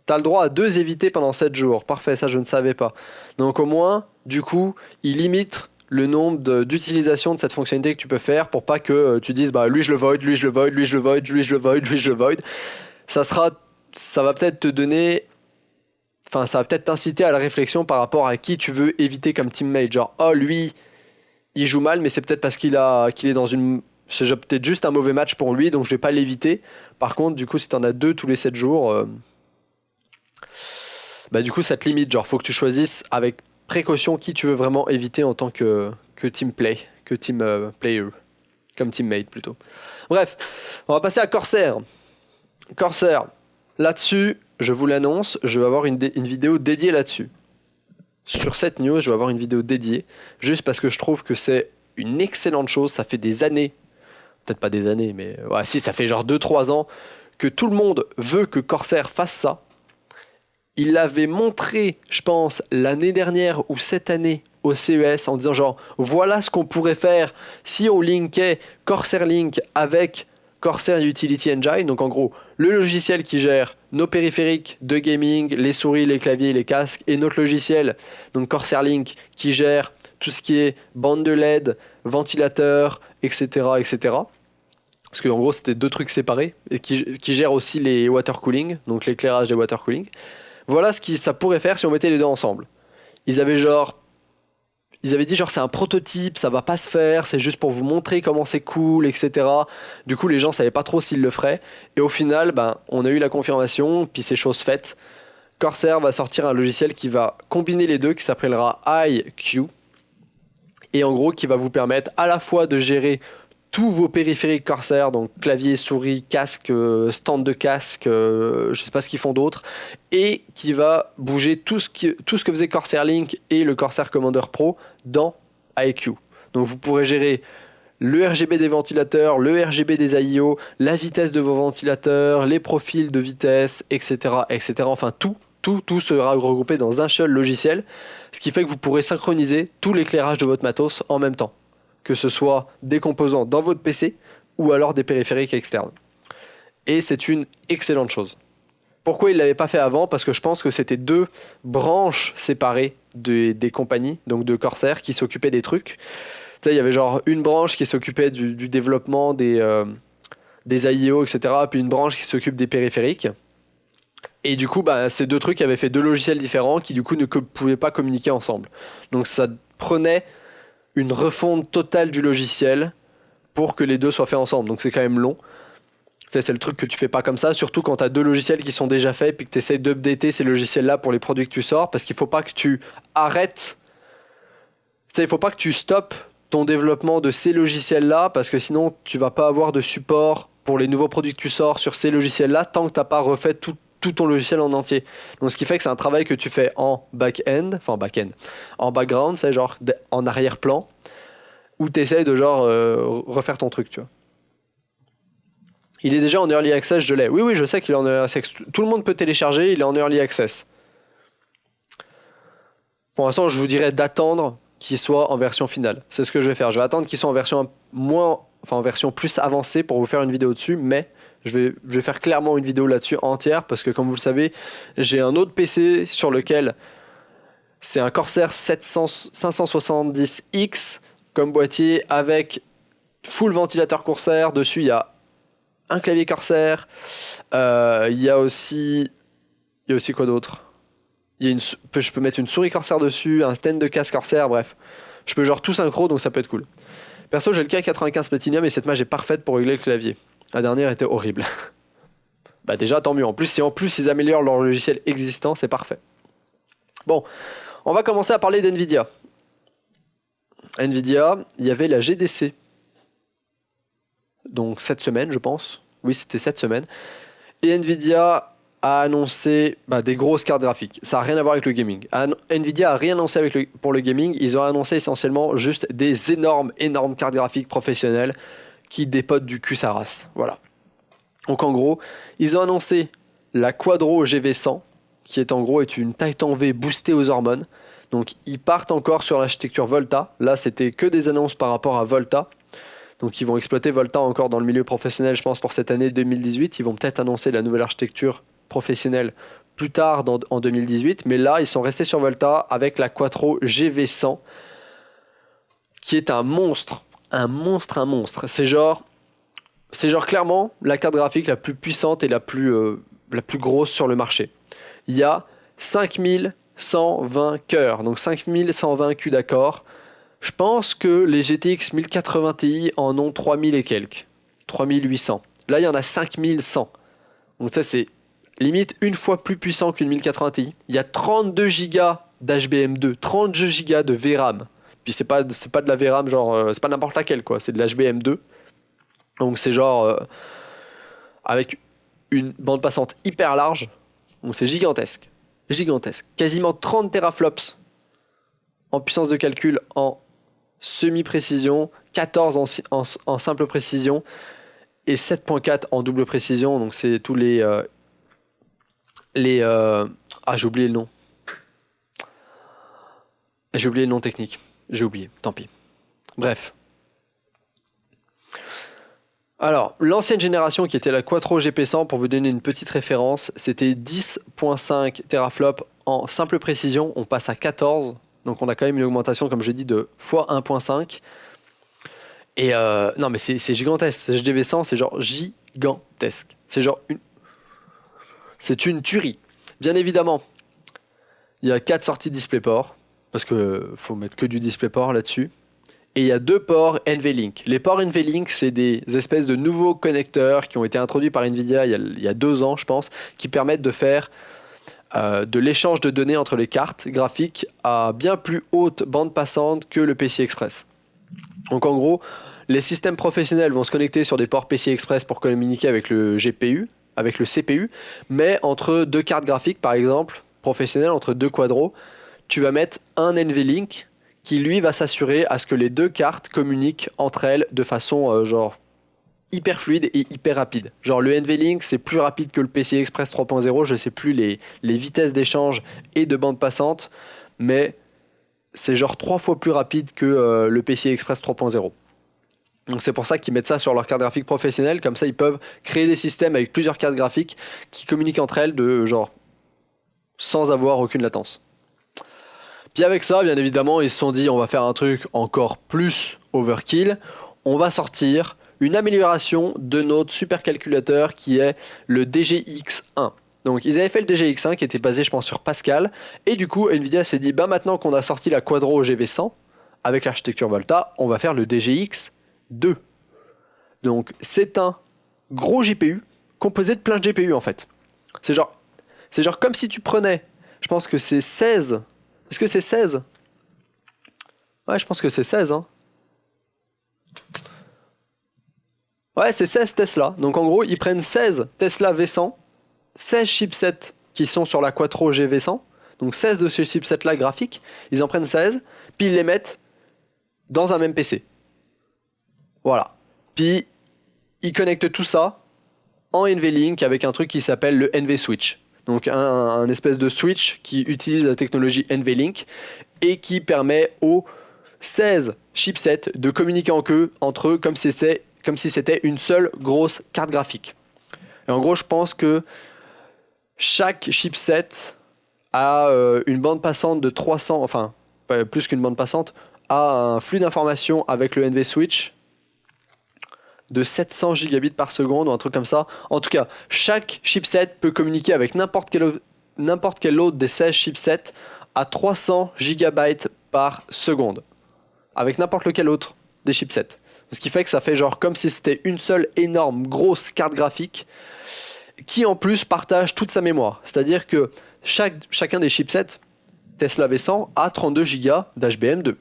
T'as le droit à 2 évités pendant 7 jours. Parfait, ça je ne savais pas. Donc au moins, du coup, ils limitent le nombre d'utilisations de cette fonctionnalité que tu peux faire pour pas que tu dises bah lui je le void, lui je le void, lui je le void, lui je le void, lui je le void. Ça va peut-être te donner... Enfin, ça va peut-être t'inciter à la réflexion par rapport à qui tu veux éviter comme teammate. Genre, oh, lui, il joue mal, mais c'est peut-être parce qu'il est dans une... C'est peut-être juste un mauvais match pour lui, donc je vais pas l'éviter. Par contre, du coup, si t'en as 2 tous les 7 jours, bah du coup, ça te limite. Genre, faut que tu choisisses avec précaution qui tu veux vraiment éviter en tant que team play, que team player, comme teammate plutôt. Bref, on va passer à Corsair. Corsair, là-dessus... Je vous l'annonce, je vais avoir une vidéo dédiée là-dessus. Sur cette news, je vais avoir une vidéo dédiée, juste parce que je trouve que c'est une excellente chose. Ça fait des années, peut-être pas des années, mais ouais, si, ça fait genre 2-3 ans que tout le monde veut que Corsair fasse ça. Il l'avait montré, je pense, l'année dernière ou cette année au CES en disant genre, voilà ce qu'on pourrait faire si on linkait Corsair Link avec Corsair Utility Engine, donc en gros, le logiciel qui gère nos périphériques de gaming, les souris, les claviers, les casques, et notre logiciel, donc Corsair Link, qui gère tout ce qui est bande de LED, ventilateur, etc., etc. Parce qu'en gros, c'était 2 trucs séparés, et qui gère aussi les water cooling, donc l'éclairage des water cooling. Voilà ce que ça pourrait faire si on mettait les deux ensemble. Ils avaient dit genre c'est un prototype, ça va pas se faire, c'est juste pour vous montrer comment c'est cool, etc. Du coup les gens savaient pas trop s'ils le feraient. Et au final, on a eu la confirmation, puis c'est chose faite. Corsair va sortir un logiciel qui va combiner les deux, qui s'appellera IQ. Et en gros qui va vous permettre à la fois de gérer tous vos périphériques Corsair, donc clavier, souris, casque, stand de casque, je sais pas ce qu'ils font d'autre, et qui va bouger tout ce que faisait Corsair Link et le Corsair Commander Pro dans IQ. Donc vous pourrez gérer le RGB des ventilateurs, le RGB des AIO, la vitesse de vos ventilateurs, les profils de vitesse, etc. etc. Enfin tout sera regroupé dans un seul logiciel, ce qui fait que vous pourrez synchroniser tout l'éclairage de votre matos en même temps, que ce soit des composants dans votre PC ou alors des périphériques externes. Et c'est une excellente chose. Pourquoi il ne l'avait pas fait avant ? Parce que je pense que c'était 2 branches séparées des compagnies, donc de Corsair, qui s'occupaient des trucs. Tu sais, il y avait genre une branche qui s'occupait du développement des AIO, etc., puis une branche qui s'occupe des périphériques. Et du coup, ces 2 trucs avaient fait 2 logiciels différents qui du coup ne pouvaient pas communiquer ensemble. Donc ça prenait une refonte totale du logiciel pour que les 2 soient faits ensemble. Donc c'est quand même long. sais, c'est le truc que tu fais pas comme ça, surtout quand tu as 2 logiciels qui sont déjà faits puis que tu essaies d'updater ces logiciels-là pour les produits que tu sors, parce qu'il faut pas que tu arrêtes. Tu sais, il faut pas que tu stoppes ton développement de ces logiciels-là, parce que sinon tu vas pas avoir de support pour les nouveaux produits que tu sors sur ces logiciels-là tant que t'as pas refait tout ton logiciel en entier. Donc ce qui fait que c'est un travail que tu fais en back-end, en background, c'est genre en arrière-plan, où tu essaies de genre refaire ton truc, tu vois. Il est déjà en Early Access, je l'ai. Oui, je sais qu'il est en Early Access. Tout le monde peut télécharger, il est en Early Access. Pour l'instant, je vous dirais d'attendre qu'il soit en version finale. C'est ce que je vais faire. Je vais attendre qu'il soit en version en version plus avancée pour vous faire une vidéo dessus, mais je vais faire clairement une vidéo là-dessus entière, parce que comme vous le savez, j'ai un autre PC sur lequel c'est un Corsair 570X comme boîtier avec full ventilateur Corsair. Dessus, il y a un clavier Corsair, il y a aussi quoi d'autre? Je peux mettre une souris Corsair dessus, un stand de casque Corsair, bref. Je peux genre tout synchro, donc ça peut être cool. Perso, j'ai le K95 Platinum et cette mage est parfaite pour régler le clavier. La dernière était horrible. Bah déjà, tant mieux. En plus, si ils améliorent leur logiciel existant, c'est parfait. Bon, on va commencer à parler d'NVIDIA. NVIDIA, il y avait la GDC. Donc cette semaine, je pense. Oui, c'était cette semaine. Et NVIDIA a annoncé des grosses cartes graphiques. Ça n'a rien à voir avec le gaming. NVIDIA a rien annoncé pour le gaming. Ils ont annoncé essentiellement juste des énormes cartes graphiques professionnelles qui dépotent du cul sa race. Voilà. Donc en gros, ils ont annoncé la Quadro GV100, qui est une Titan V boostée aux hormones. Donc ils partent encore sur l'architecture Volta. Là, c'était que des annonces par rapport à Volta. Donc ils vont exploiter Volta encore dans le milieu professionnel, je pense, pour cette année 2018. Ils vont peut-être annoncer la nouvelle architecture professionnelle plus tard en 2018. Mais là, ils sont restés sur Volta avec la Quattro GV100, qui est un monstre. Un monstre. C'est genre clairement la carte graphique la plus puissante et la plus grosse sur le marché. Il y a 5120 cœurs, donc 5120 Q d'accord. Je pense que les GTX 1080 Ti en ont 3000 et quelques. 3800. Là, il y en a 5100. Donc ça, c'est limite une fois plus puissant qu'une 1080 Ti. Il y a 32 Go d'HBM2, 32 Go de VRAM. Puis c'est pas de la VRAM, genre, c'est pas n'importe laquelle, quoi. C'est de l'HBM2. Donc c'est genre avec une bande passante hyper large. Donc c'est gigantesque. Quasiment 30 teraflops en puissance de calcul en semi-précision, 14 en simple précision et 7.4 en double précision. Donc c'est tous les j'ai oublié le nom. J'ai oublié le nom technique. Tant pis. Bref. Alors, l'ancienne génération qui était la Quattro GP100, pour vous donner une petite référence, c'était 10.5 teraflops en simple précision. On passe à 14. Donc on a quand même une augmentation, comme je dis, de fois 1.5. Et non, mais c'est gigantesque. Ce GV100, c'est genre gigantesque. C'est une tuerie. Bien évidemment, il y a 4 sorties DisplayPort, parce que faut mettre que du DisplayPort là-dessus. Et il y a 2 ports NVLink. Les ports NVLink, c'est des espèces de nouveaux connecteurs qui ont été introduits par NVIDIA il y a 2 ans, je pense, qui permettent de faire de l'échange de données entre les cartes graphiques à bien plus haute bande passante que le PCI Express. Donc en gros, les systèmes professionnels vont se connecter sur des ports PCI Express pour communiquer avec le GPU, avec le CPU, mais entre 2 cartes graphiques, par exemple, professionnelles, entre 2 quadros, tu vas mettre un NVLink qui lui va s'assurer à ce que les 2 cartes communiquent entre elles de façon genre hyper fluide et hyper rapide. Genre le NVLink c'est plus rapide que le PCI Express 3.0, je sais plus les vitesses d'échange et de bande passante, mais c'est genre 3 fois plus rapide que le PCI Express 3.0. Donc c'est pour ça qu'ils mettent ça sur leur carte graphique professionnelle, comme ça ils peuvent créer des systèmes avec plusieurs cartes graphiques qui communiquent entre elles de genre sans avoir aucune latence. Puis avec ça, bien évidemment, ils se sont dit on va faire un truc encore plus overkill. On va sortir une amélioration de notre supercalculateur qui est le DGX1. Donc ils avaient fait le DGX1 qui était basé je pense sur Pascal. Et du coup Nvidia s'est dit maintenant qu'on a sorti la Quadro GV100 avec l'architecture Volta, on va faire le DGX2. Donc c'est un gros GPU composé de plein de GPU en fait. C'est genre comme si tu prenais, je pense que c'est 16. Est-ce que c'est 16? Ouais, je pense que c'est 16. Hein. Ouais, c'est 16 Tesla. Donc en gros, ils prennent 16 Tesla V100, 16 chipsets qui sont sur la Quattro GV100, donc 16 de ces chipsets-là graphiques, ils en prennent 16, puis ils les mettent dans un même PC. Voilà. Puis ils connectent tout ça en NVLink avec un truc qui s'appelle le NVSwitch. Donc un espèce de switch qui utilise la technologie NVLink et qui permet aux 16 chipsets de communiquer entre eux comme si c'était une seule grosse carte graphique. Et en gros, je pense que chaque chipset a une bande passante de 300, enfin plus qu'une bande passante, a un flux d'informations avec le NVSwitch de 700 gigabits par seconde ou un truc comme ça. En tout cas, chaque chipset peut communiquer avec n'importe quel autre des 16 chipsets à 300 gigabytes par seconde. Avec n'importe lequel autre des chipsets. Ce qui fait que ça fait genre comme si c'était une seule énorme grosse carte graphique qui en plus partage toute sa mémoire. C'est-à-dire que chacun des chipsets Tesla V100 a 32 Go d'HBM2.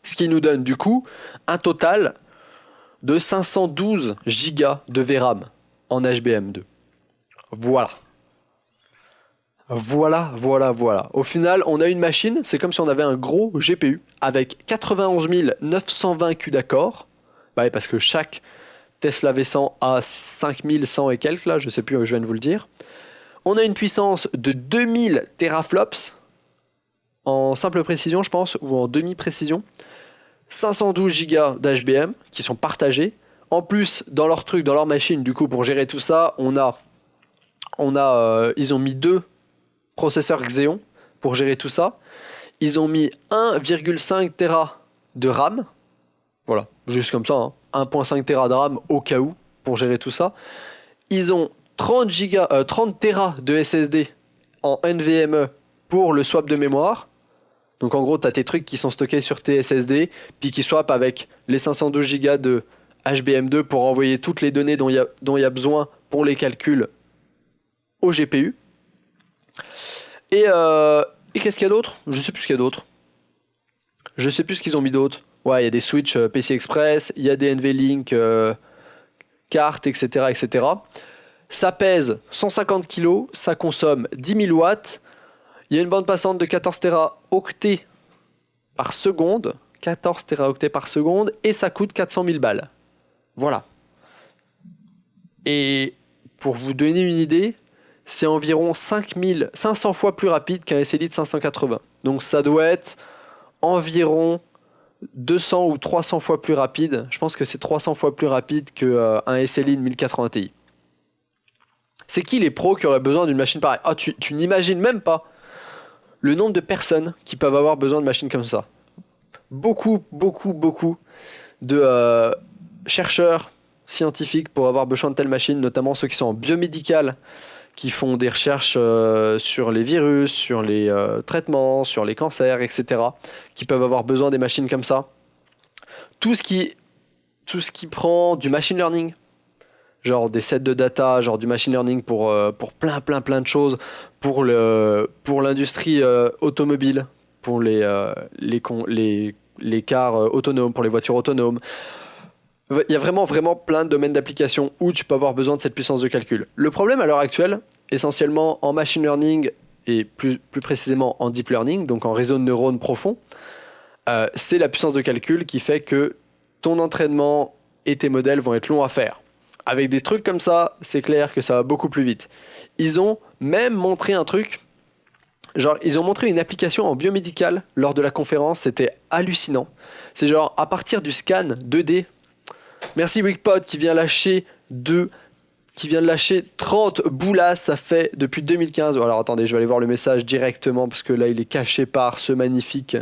Ce qui nous donne du coup un total de 512 Go de VRAM en HBM2. Voilà. Au final, on a une machine, c'est comme si on avait un gros GPU avec 91 920 CUDA core. Bah, parce que chaque Tesla V100 a 5100 et quelques, là, je sais plus, je viens de vous le dire. On a une puissance de 2000 teraflops en simple précision, je pense, ou en demi-précision. 512 Go d'HBM qui sont partagés. En plus, dans leur truc, dans leur machine, du coup, pour gérer tout ça, ils ont mis 2 processeurs Xeon pour gérer tout ça. Ils ont mis 1,5 Tera de RAM. Voilà, juste comme ça, hein. 1,5 Tera de RAM au cas où pour gérer tout ça. Ils ont 30 Tera de SSD en NVMe pour le swap de mémoire. Donc en gros, tu as tes trucs qui sont stockés sur tes SSD, puis qui swap avec les 512 Go de HBM2 pour envoyer toutes les données dont il y a besoin pour les calculs au GPU. Et qu'est-ce qu'il y a d'autre? Je sais plus ce qu'il y a d'autre. Je sais plus ce qu'ils ont mis d'autre. Ouais, il y a des switches PCI Express, il y a des NVLink cartes, etc., etc. Ça pèse 150 kg, ça consomme 10 000 watts. Il y a une bande passante de 14 téraoctets par seconde. 14 téraoctets par seconde. Et ça coûte 400 000 balles. Voilà. Et pour vous donner une idée, c'est environ 500 fois plus rapide qu'un S-Elite 580. Donc ça doit être environ 200 ou 300 fois plus rapide. Je pense que c'est 300 fois plus rapide qu'un S-Elite 1080 Ti. C'est qui les pros qui auraient besoin d'une machine pareille? Ah, tu n'imagines même pas le nombre de personnes qui peuvent avoir besoin de machines comme ça. Beaucoup de chercheurs scientifiques pour avoir besoin de telles machines, notamment ceux qui sont en biomédical, qui font des recherches sur les virus, sur les traitements, sur les cancers, etc., qui peuvent avoir besoin des machines comme ça. Tout ce qui prend du machine learning, genre des sets de data, genre du machine learning pour plein de choses, pour l'industrie automobile, pour les cars autonomes, pour les voitures autonomes. Il y a vraiment plein de domaines d'application où tu peux avoir besoin de cette puissance de calcul. Le problème à l'heure actuelle, essentiellement en machine learning et plus précisément en deep learning, donc en réseau de neurones profond, c'est la puissance de calcul qui fait que ton entraînement et tes modèles vont être longs à faire. Avec des trucs comme ça, c'est clair que ça va beaucoup plus vite. Ils ont même montré un truc, genre ils ont montré une application en biomédical lors de la conférence, c'était hallucinant. C'est genre à partir du scan 2D, merci Wikpod qui vient de lâcher 30 boulasses, ça fait depuis 2015. Alors attendez, je vais aller voir le message directement parce que là il est caché par ce magnifique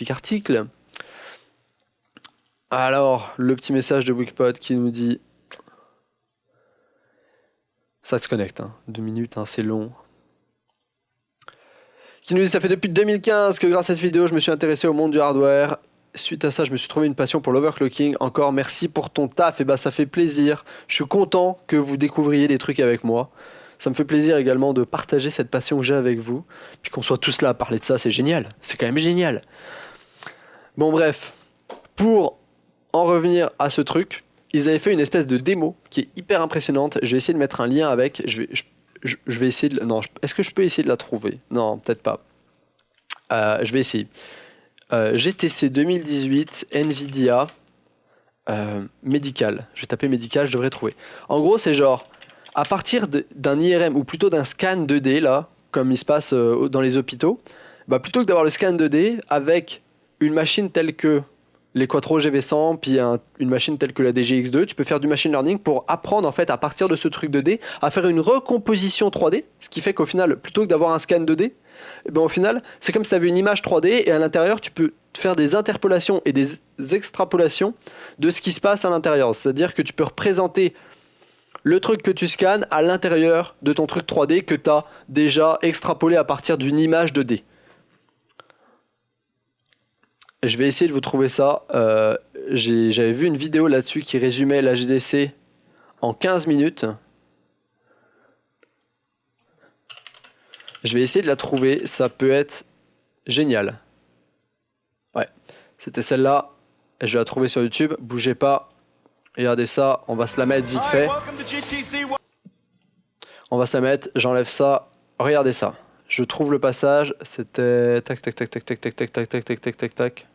article. Alors, le petit message de Wikpod qui nous dit... Ça se connecte, 2 minutes, c'est long. Qui nous dit, ça fait depuis 2015 que grâce à cette vidéo, je me suis intéressé au monde du hardware suite à ça, je me suis trouvé une passion pour l'overclocking. Encore merci pour ton taf, et bah ça fait plaisir. Je suis content que vous découvriez des trucs avec moi. Ça me fait plaisir également de partager cette passion que j'ai avec vous. Puis qu'on soit tous là à parler de ça, c'est génial. C'est quand même génial. Bon bref, pour en revenir à ce truc, ils avaient fait une espèce de démo qui est hyper impressionnante. Je vais essayer de mettre un lien avec. Je vais essayer de... Non, est-ce que je peux essayer de la trouver? Non, peut-être pas. Je vais essayer. GTC 2018, Nvidia, médical. Je vais taper médical, je devrais trouver. En gros, c'est genre, à partir d'un IRM, ou plutôt d'un scan 2D, là, comme il se passe dans les hôpitaux, bah, plutôt que d'avoir le scan 2D avec une machine telle que les Quattro GV100, puis une machine telle que la DGX2, tu peux faire du machine learning pour apprendre, en fait, à partir de ce truc 2D, à faire une recomposition 3D, ce qui fait qu'au final, plutôt que d'avoir un scan 2D, et ben au final, c'est comme si tu avais une image 3D et à l'intérieur, tu peux faire des interpolations et des extrapolations de ce qui se passe à l'intérieur. C'est-à-dire que tu peux représenter le truc que tu scannes à l'intérieur de ton truc 3D que tu as déjà extrapolé à partir d'une image 2D. Je vais essayer de vous trouver ça. J'avais vu une vidéo là-dessus qui résumait la GDC en 15 minutes. Je vais essayer de la trouver, ça peut être génial. Ouais, c'était celle-là. Je vais la trouver sur YouTube, bougez pas. Regardez ça, on va se la mettre vite fait. On va se la mettre, j'enlève ça. Regardez ça. Je trouve le passage, c'était... Tac, tac, tac, tac, tac, tac, tac, tac, tac, tac, tac, tac, tac.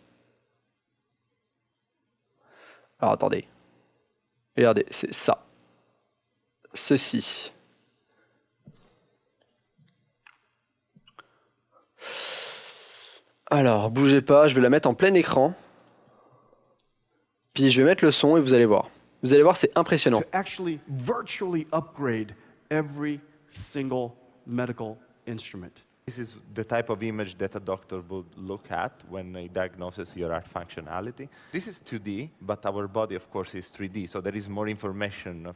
Alors attendez. Regardez, c'est ça. Ceci. Alors, bougez pas, je vais la mettre en plein écran. Puis je vais mettre le son et vous allez voir. Vous allez voir, c'est impressionnant. To actually virtually upgrade every single medical instrument. This is the type of image that a doctor would look at when he diagnoses your heart functionality. This is 2D, but our body, of course, is 3D, so there is more information.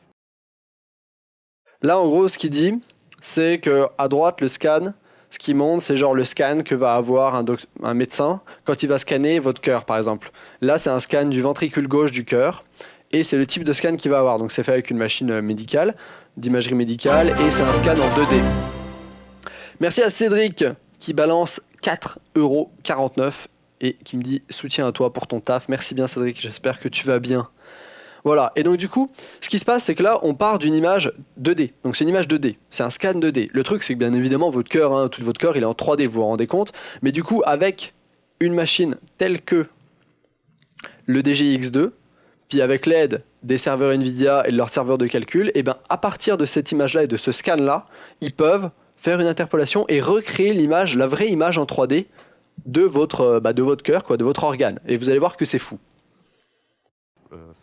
Là, en gros, ce qu'il dit, c'est que à droite, le scan, ce qui montre, c'est genre le scan que va avoir un médecin quand il va scanner votre cœur, par exemple. Là, c'est un scan du ventricule gauche du cœur, et c'est le type de scan qu'il va avoir. Donc, c'est fait avec une machine médicale, d'imagerie médicale, et c'est un scan en 2D. Merci à Cédric qui balance 4,49€ et qui me dit soutien à toi pour ton taf. Merci bien Cédric, j'espère que tu vas bien. Voilà, et donc du coup, ce qui se passe, c'est que là, on part d'une image 2D. Donc c'est une image 2D, c'est un scan 2D. Le truc, c'est que bien évidemment, votre cœur, tout votre cœur, il est en 3D, vous vous rendez compte. Mais du coup, avec une machine telle que le DGX2, puis avec l'aide des serveurs Nvidia et de leurs serveurs de calcul, et ben à partir de cette image-là et de ce scan-là, ils peuvent faire une interpolation et recréer l'image, la vraie image en 3D de votre cœur, quoi, de votre organe. Et vous allez voir que c'est fou.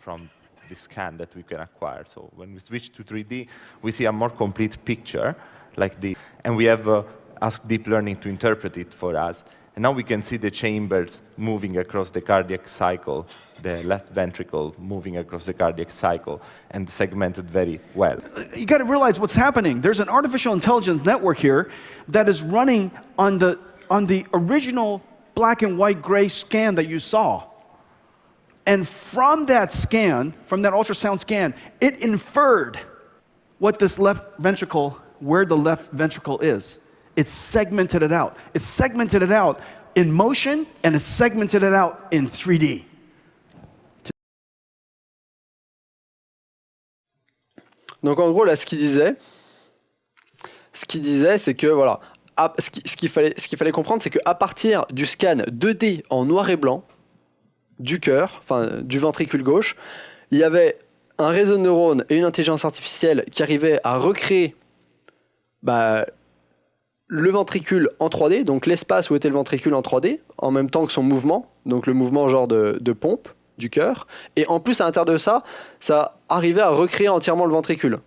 From the scan that we can acquire. So when we switch to 3D, we see a more complete picture, and we have asked deep learning to interpret it for us. And now we can see the chambers moving across the cardiac cycle, the left ventricle moving across the cardiac cycle, and segmented very well. You got to realize what's happening. There's an artificial intelligence network here that is running on the original black and white gray scan that you saw. And from that scan, from that ultrasound scan, it inferred what this left ventricle, where the left ventricle is. It segmented it out. It segmented it out in motion, and it segmented it out in 3D. Donc en gros, là, ce qu'il disait, c'est que voilà, ce qu'il fallait comprendre, c'est qu'à partir du scan 2D en noir et blanc du cœur, enfin du ventricule gauche, il y avait un réseau de neurones et une intelligence artificielle qui arrivaient à recréer le ventricule en 3D, donc l'espace où était le ventricule en 3D, en même temps que son mouvement, donc le mouvement genre de pompe du cœur, et en plus à l'intérieur de ça, ça arrivait à recréer entièrement le ventricule.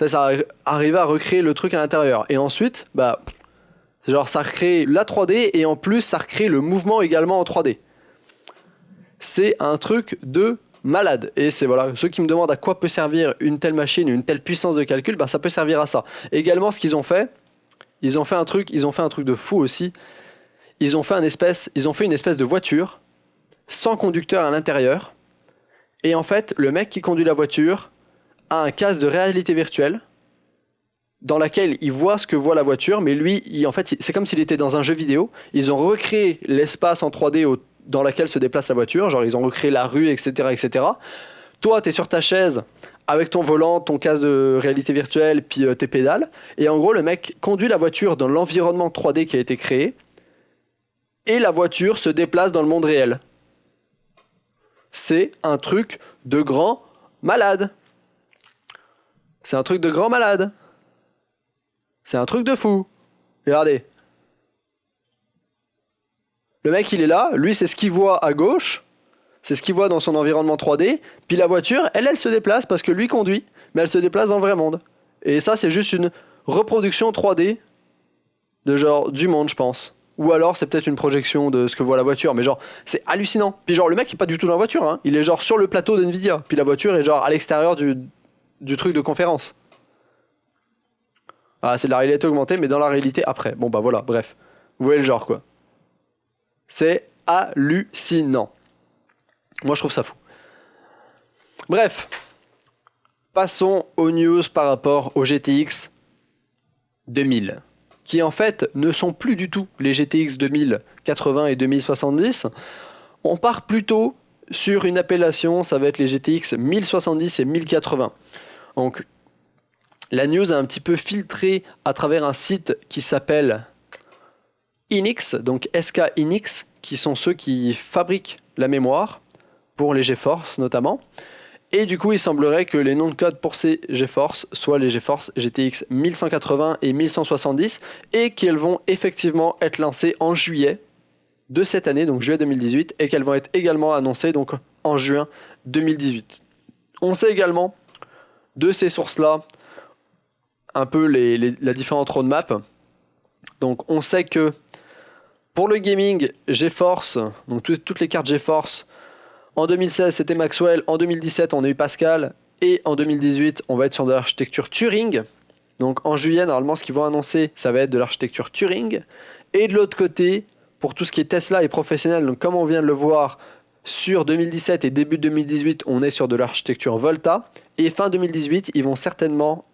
Ça arrivait à recréer le truc à l'intérieur. Et ensuite, ça recrée la 3D, et en plus ça recrée le mouvement également en 3D. C'est un truc de malade. Et c'est voilà, ceux qui me demandent à quoi peut servir une telle machine, une telle puissance de calcul, ça peut servir à ça. Et également, ce qu'ils ont fait, ils ont fait un truc de fou aussi. ils ont fait une espèce de voiture sans conducteur à l'intérieur. Et en fait, le mec qui conduit la voiture a un casque de réalité virtuelle dans laquelle il voit ce que voit la voiture, mais lui, en fait, c'est comme s'il était dans un jeu vidéo. Ils ont recréé l'espace en 3D dans lequel se déplace la voiture, genre ils ont recréé la rue, etc., etc. Toi, t'es sur ta chaise avec ton volant, ton casque de réalité virtuelle, puis tes pédales, et en gros, le mec conduit la voiture dans l'environnement 3D qui a été créé, et la voiture se déplace dans le monde réel. C'est un truc de grand malade. C'est un truc de grand malade. C'est un truc de fou. Regardez. Le mec, il est là. Lui, c'est ce qu'il voit à gauche. C'est ce qu'il voit dans son environnement 3D. Puis la voiture, elle se déplace parce que lui conduit. Mais elle se déplace dans le vrai monde. Et ça, c'est juste une reproduction 3D de genre du monde, je pense. Ou alors, c'est peut-être une projection de ce que voit la voiture. Mais genre, c'est hallucinant. Puis genre, le mec, il est pas du tout dans la voiture. Hein. Il est genre sur le plateau de Nvidia. Puis la voiture est genre à l'extérieur du truc de conférence. Ah, c'est de la réalité augmentée, mais dans la réalité après. Bon, bah voilà, bref. Vous voyez le genre, quoi. C'est hallucinant. Moi, je trouve ça fou. Bref. Passons aux news par rapport au GTX 2000. Qui, en fait, ne sont plus du tout les GTX 2080 et 2070. On part plutôt sur une appellation, ça va être les GTX 1070 et 1080. Donc, la news a un petit peu filtré à travers un site qui s'appelle Hynix, donc SK Hynix, qui sont ceux qui fabriquent la mémoire, pour les GeForce notamment. Et du coup, il semblerait que les noms de code pour ces GeForce soient les GeForce GTX 1180 et 1170, et qu'elles vont effectivement être lancées en juillet de cette année, donc juillet 2018, et qu'elles vont être également annoncées donc en juin 2018. On sait également de ces sources-là un peu la différente roadmap. Donc on sait que pour le gaming, GeForce, donc toutes les cartes GeForce, en 2016 c'était Maxwell, en 2017 on a eu Pascal, et en 2018 on va être sur de l'architecture Turing. Donc en juillet normalement ce qu'ils vont annoncer ça va être de l'architecture Turing. Et de l'autre côté, pour tout ce qui est Tesla et professionnel, donc comme on vient de le voir sur 2017 et début 2018 on est sur de l'architecture Volta. Et fin 2018 ils vont certainement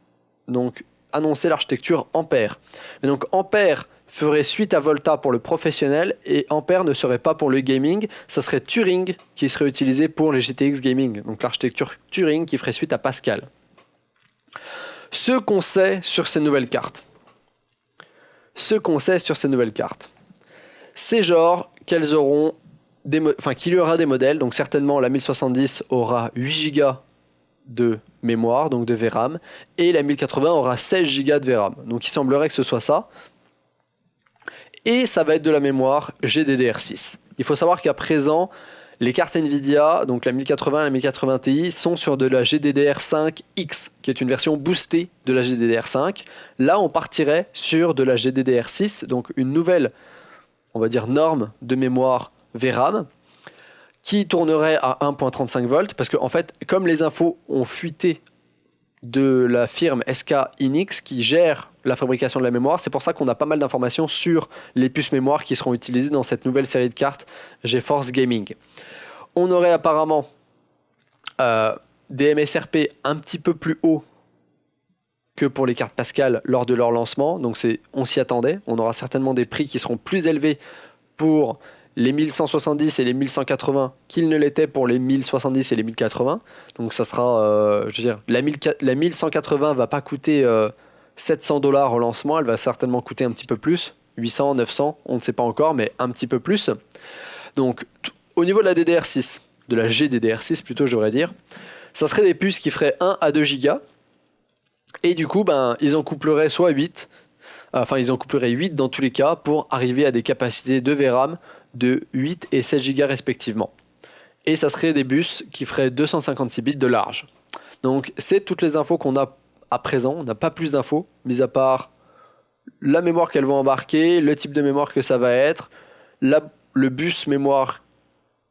donc annoncer l'architecture Ampère. Mais donc Ampère ferait suite à Volta pour le professionnel et Ampère ne serait pas pour le gaming, ça serait Turing qui serait utilisé pour les GTX gaming, donc l'architecture Turing qui ferait suite à Pascal. Ce qu'on sait sur ces nouvelles cartes, c'est genre qu'elles auront qu'il y aura des modèles, donc certainement la 1070 aura 8 Go de mémoire, donc de VRAM, et la 1080 aura 16 Go de VRAM. Donc il semblerait que ce soit ça. Et ça va être de la mémoire GDDR6. Il faut savoir qu'à présent, les cartes Nvidia, donc la 1080 et la 1080 Ti, sont sur de la GDDR5X, qui est une version boostée de la GDDR5. Là, on partirait sur de la GDDR6, donc une nouvelle, on va dire, norme de mémoire VRAM, qui tournerait à 1.35 volts, parce qu'en fait, comme les infos ont fuité de la firme SK Hynix qui gère la fabrication de la mémoire, c'est pour ça qu'on a pas mal d'informations sur les puces mémoire qui seront utilisées dans cette nouvelle série de cartes GeForce Gaming. On aurait apparemment des MSRP un petit peu plus hauts que pour les cartes Pascal lors de leur lancement, donc on s'y attendait, on aura certainement des prix qui seront plus élevés pour les 1170 et les 1180 qu'ils ne l'étaient pour les 1070 et les 1080. Donc ça sera, je veux dire, la 1180 va pas coûter $700 au lancement, elle va certainement coûter un petit peu plus, 800, 900, on ne sait pas encore, mais un petit peu plus. Donc au niveau de la DDR6, de la GDDR6 plutôt je devrais dire, ça serait des puces qui feraient 1 à 2 Go, et du coup ils en coupleraient soit 8, ils en coupleraient 8 dans tous les cas pour arriver à des capacités de VRAM de 8 et 16 Go respectivement. Et ça serait des bus qui feraient 256 bits de large. Donc c'est toutes les infos qu'on a à présent, on n'a pas plus d'infos, mis à part la mémoire qu'elles vont embarquer, le type de mémoire que ça va être, le bus mémoire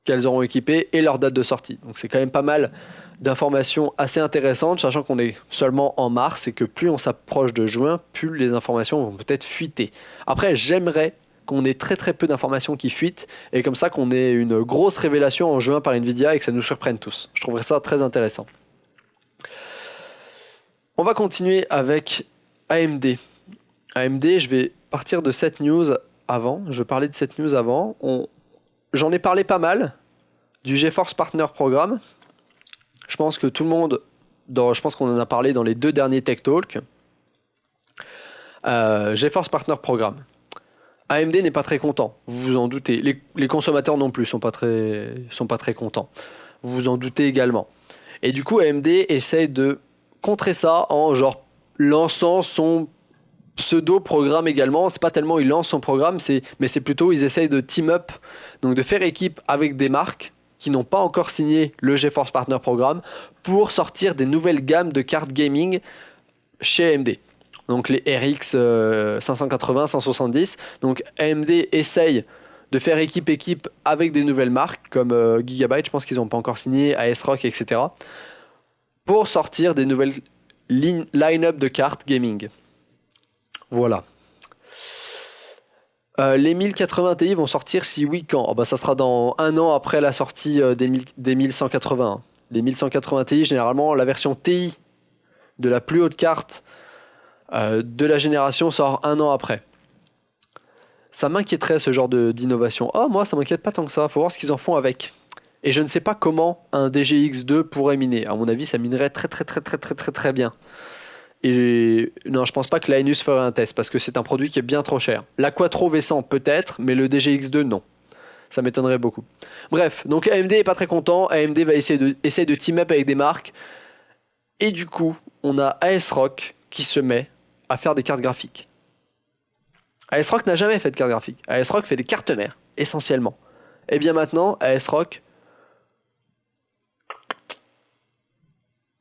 qu'elles auront équipé et leur date de sortie. Donc c'est quand même pas mal d'informations assez intéressantes, sachant qu'on est seulement en mars et que plus on s'approche de juin, plus les informations vont peut-être fuiter. Après, j'aimerais qu'on ait très très peu d'informations qui fuitent, et comme ça qu'on ait une grosse révélation en juin par Nvidia et que ça nous surprenne tous. Je trouverais ça très intéressant. On va continuer avec AMD. AMD, je vais partir de cette news avant. Je vais parler de cette news avant. J'en ai parlé pas mal du GeForce Partner Programme. Je pense que tout le monde, je pense qu'on en a parlé dans les 2 derniers Tech Talk. GeForce Partner Programme. AMD n'est pas très content, vous vous en doutez. Les consommateurs non plus sont pas très contents. Vous vous en doutez également. Et du coup, AMD essaye de contrer ça en genre lançant son pseudo-programme également. C'est pas tellement il lance son programme, mais c'est plutôt ils essayent de team up, donc de faire équipe avec des marques qui n'ont pas encore signé le GeForce Partner Programme pour sortir des nouvelles gammes de cartes gaming chez AMD. Donc les RX 580, 170. Donc AMD essaye de faire équipe avec des nouvelles marques comme Gigabyte, je pense qu'ils n'ont pas encore signé, ASRock, etc. pour sortir des nouvelles line-up de cartes gaming. Voilà. Les 1080 Ti vont sortir si oui quand ça sera dans 1 an après la sortie des 1180. Les 1180 Ti, généralement la version Ti de la plus haute carte de la génération sort 1 an après. Ça m'inquiéterait ce genre d'innovation. Moi ça m'inquiète pas tant que ça, faut voir ce qu'ils en font avec. Et je ne sais pas comment un DGX2 pourrait miner. À mon avis ça minerait très bien. Et non, je pense pas que la Linus ferait un test parce que c'est un produit qui est bien trop cher. La Quattro V100 peut-être, mais le DGX2 non. Ça m'étonnerait beaucoup. Bref, donc AMD est pas très content. AMD va essayer de team up avec des marques. Et du coup, on a ASRock qui se met à faire des cartes graphiques. ASRock n'a jamais fait de cartes graphiques. ASRock fait des cartes mères, essentiellement. Et bien maintenant, ASRock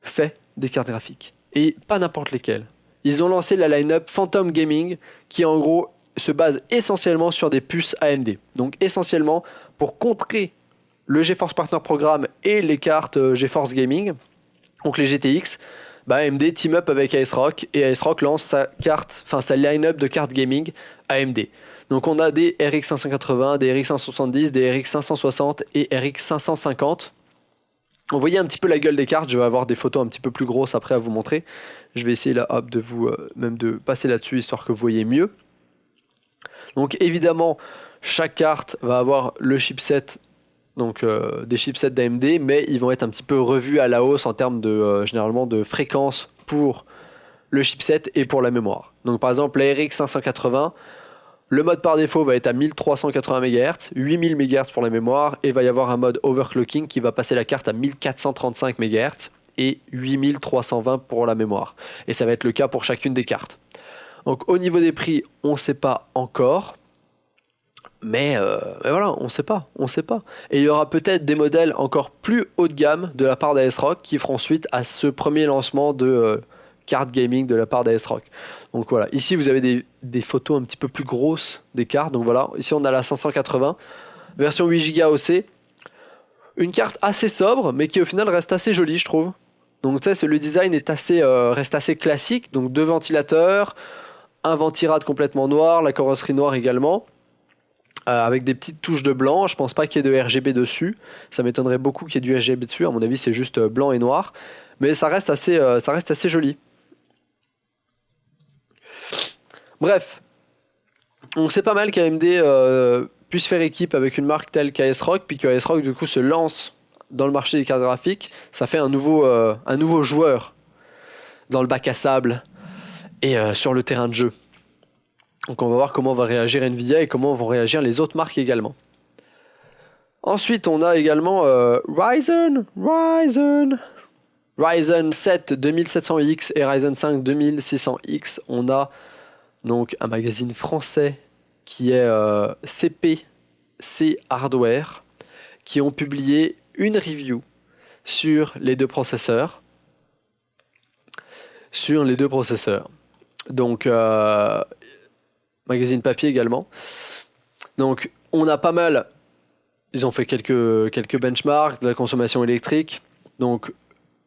fait des cartes graphiques. Et pas n'importe lesquelles. Ils ont lancé la line-up Phantom Gaming qui en gros se base essentiellement sur des puces AMD. Donc essentiellement pour contrer le GeForce Partner Programme et les cartes GeForce Gaming, donc les GTX, AMD team up avec ASRock et ASRock lance sa line-up de cartes gaming AMD. Donc on a des RX 580, des RX 570, des RX 560 et RX 550. On voyait un petit peu la gueule des cartes, je vais avoir des photos un petit peu plus grosses après à vous montrer. Je vais essayer là, de vous même de passer là-dessus histoire que vous voyez mieux. Donc évidemment, chaque carte va avoir le chipset, donc des chipsets d'AMD, mais ils vont être un petit peu revus à la hausse en termes de généralement de fréquence pour le chipset et pour la mémoire. Donc par exemple, la RX 580, le mode par défaut va être à 1380 MHz, 8000 MHz pour la mémoire, et va y avoir un mode overclocking qui va passer la carte à 1435 MHz et 8320 pour la mémoire. Et ça va être le cas pour chacune des cartes. Donc au niveau des prix, on ne sait pas encore, mais voilà, on ne sait pas. Et il y aura peut-être des modèles encore plus haut de gamme de la part d'ASRock qui feront suite à ce premier lancement de cartes gaming de la part d'ASRock. Donc voilà, ici vous avez des photos un petit peu plus grosses des cartes. Donc voilà, ici on a la 580, version 8 Go OC. Une carte assez sobre, mais qui au final reste assez jolie, je trouve. Donc tu sais, le design est reste assez classique. Donc 2 ventilateurs, un ventirad complètement noir, la carrosserie noire également, avec des petites touches de blanc. Je pense pas qu'il y ait de RGB dessus. Ça m'étonnerait beaucoup qu'il y ait du RGB dessus. À mon avis, c'est juste blanc et noir. Mais ça reste assez joli. Bref, donc c'est pas mal qu'AMD puisse faire équipe avec une marque telle qu'ASRock, puis qu'ASRock du coup se lance dans le marché des cartes graphiques. Ça fait un nouveau joueur dans le bac à sable et sur le terrain de jeu. Donc on va voir comment va réagir Nvidia et comment vont réagir les autres marques également. Ensuite on a également Ryzen 7 2700X et Ryzen 5 2600X. On a donc un magazine français qui est CPC Hardware, qui ont publié une review sur les deux processeurs. Donc, magazine papier également. Donc, on a pas mal. Ils ont fait quelques benchmarks de la consommation électrique. Donc,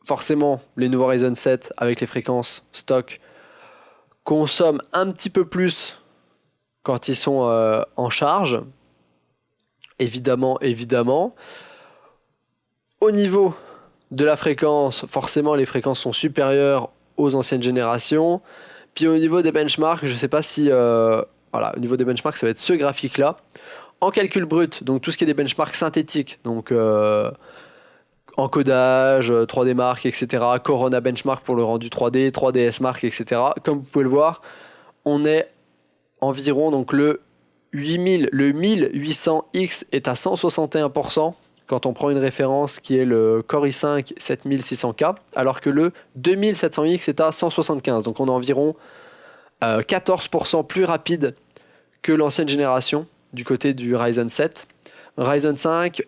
forcément, les nouveaux Ryzen 7 avec les fréquences stock consomment un petit peu plus quand ils sont en charge. Évidemment. Au niveau de la fréquence, forcément les fréquences sont supérieures aux anciennes générations. Puis au niveau des benchmarks, je ne sais pas si... au niveau des benchmarks, ça va être ce graphique-là. En calcul brut, donc tout ce qui est des benchmarks synthétiques, donc encodage, 3D Mark, etc. Corona Benchmark pour le rendu 3D, 3ds Mark, etc. Comme vous pouvez le voir, on est environ, donc le 1800X est à 161%, quand on prend une référence qui est le Core i5 7600K, alors que le 2700X est à 175%. Donc on est environ 14% plus rapide que l'ancienne génération du côté du Ryzen 7. Le Ryzen 5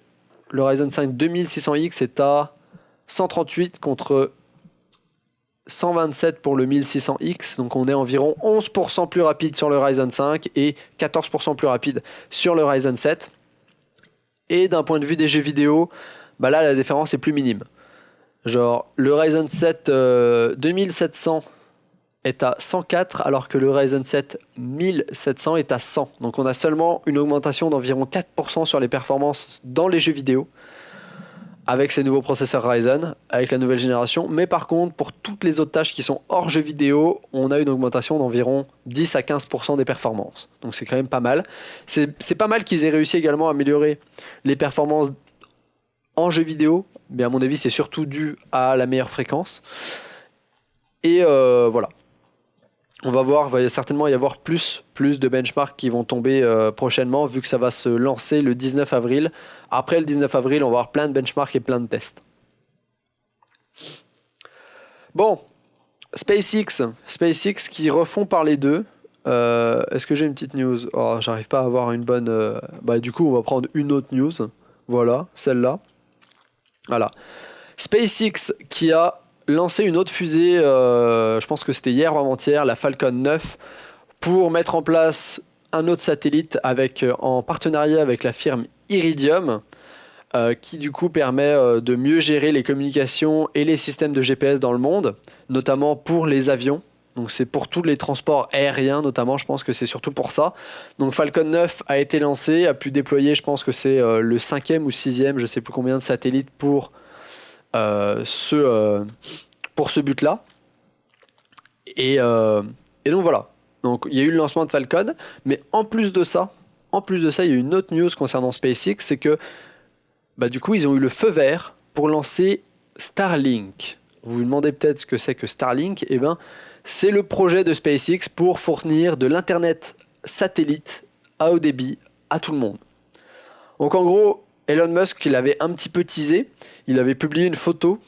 2600X est à 138 contre 127 pour le 1600X. Donc on est environ 11% plus rapide sur le Ryzen 5 et 14% plus rapide sur le Ryzen 7. Et d'un point de vue des jeux vidéo, bah là la différence est plus minime. Genre le Ryzen 7 2700 est à 104 alors que le Ryzen 7 1700 est à 100. Donc on a seulement une augmentation d'environ 4% sur les performances dans les jeux vidéo avec ces nouveaux processeurs Ryzen, avec la nouvelle génération. Mais par contre, pour toutes les autres tâches qui sont hors jeux vidéo, on a une augmentation d'environ 10 à 15% des performances. Donc c'est quand même pas mal. C'est pas mal qu'ils aient réussi également à améliorer les performances en jeux vidéo, mais à mon avis c'est surtout dû à la meilleure fréquence. Et voilà. On va voir, il va certainement y avoir plus de benchmarks qui vont tomber prochainement, vu que ça va se lancer le 19 avril. Après le 19 avril, on va avoir plein de benchmarks et plein de tests. Bon, SpaceX qui refont parler d'eux. Est-ce que j'ai une petite news? Oh, j'arrive pas à avoir une bonne... du coup, on va prendre une autre news. Voilà, celle-là. Voilà. SpaceX qui a lancé une autre fusée, je pense que c'était hier ou avant-hier, la Falcon 9, pour mettre en place un autre satellite en partenariat avec la firme Iridium, qui du coup permet de mieux gérer les communications et les systèmes de GPS dans le monde, notamment pour les avions. Donc c'est pour tous les transports aériens notamment, je pense que c'est surtout pour ça. Donc Falcon 9 a été lancé, a pu déployer, je pense que c'est le 5e ou 6e, je ne sais plus combien de satellites pour ce but-là. Et donc voilà. Donc il y a eu le lancement de Falcon, mais en plus de ça, il y a eu une autre news concernant SpaceX, c'est que du coup ils ont eu le feu vert pour lancer Starlink. Vous vous demandez peut-être ce que c'est que Starlink. Eh bien, c'est le projet de SpaceX pour fournir de l'internet satellite à haut débit à tout le monde. Donc en gros, Elon Musk, il avait un petit peu teasé, il avait publié une photo,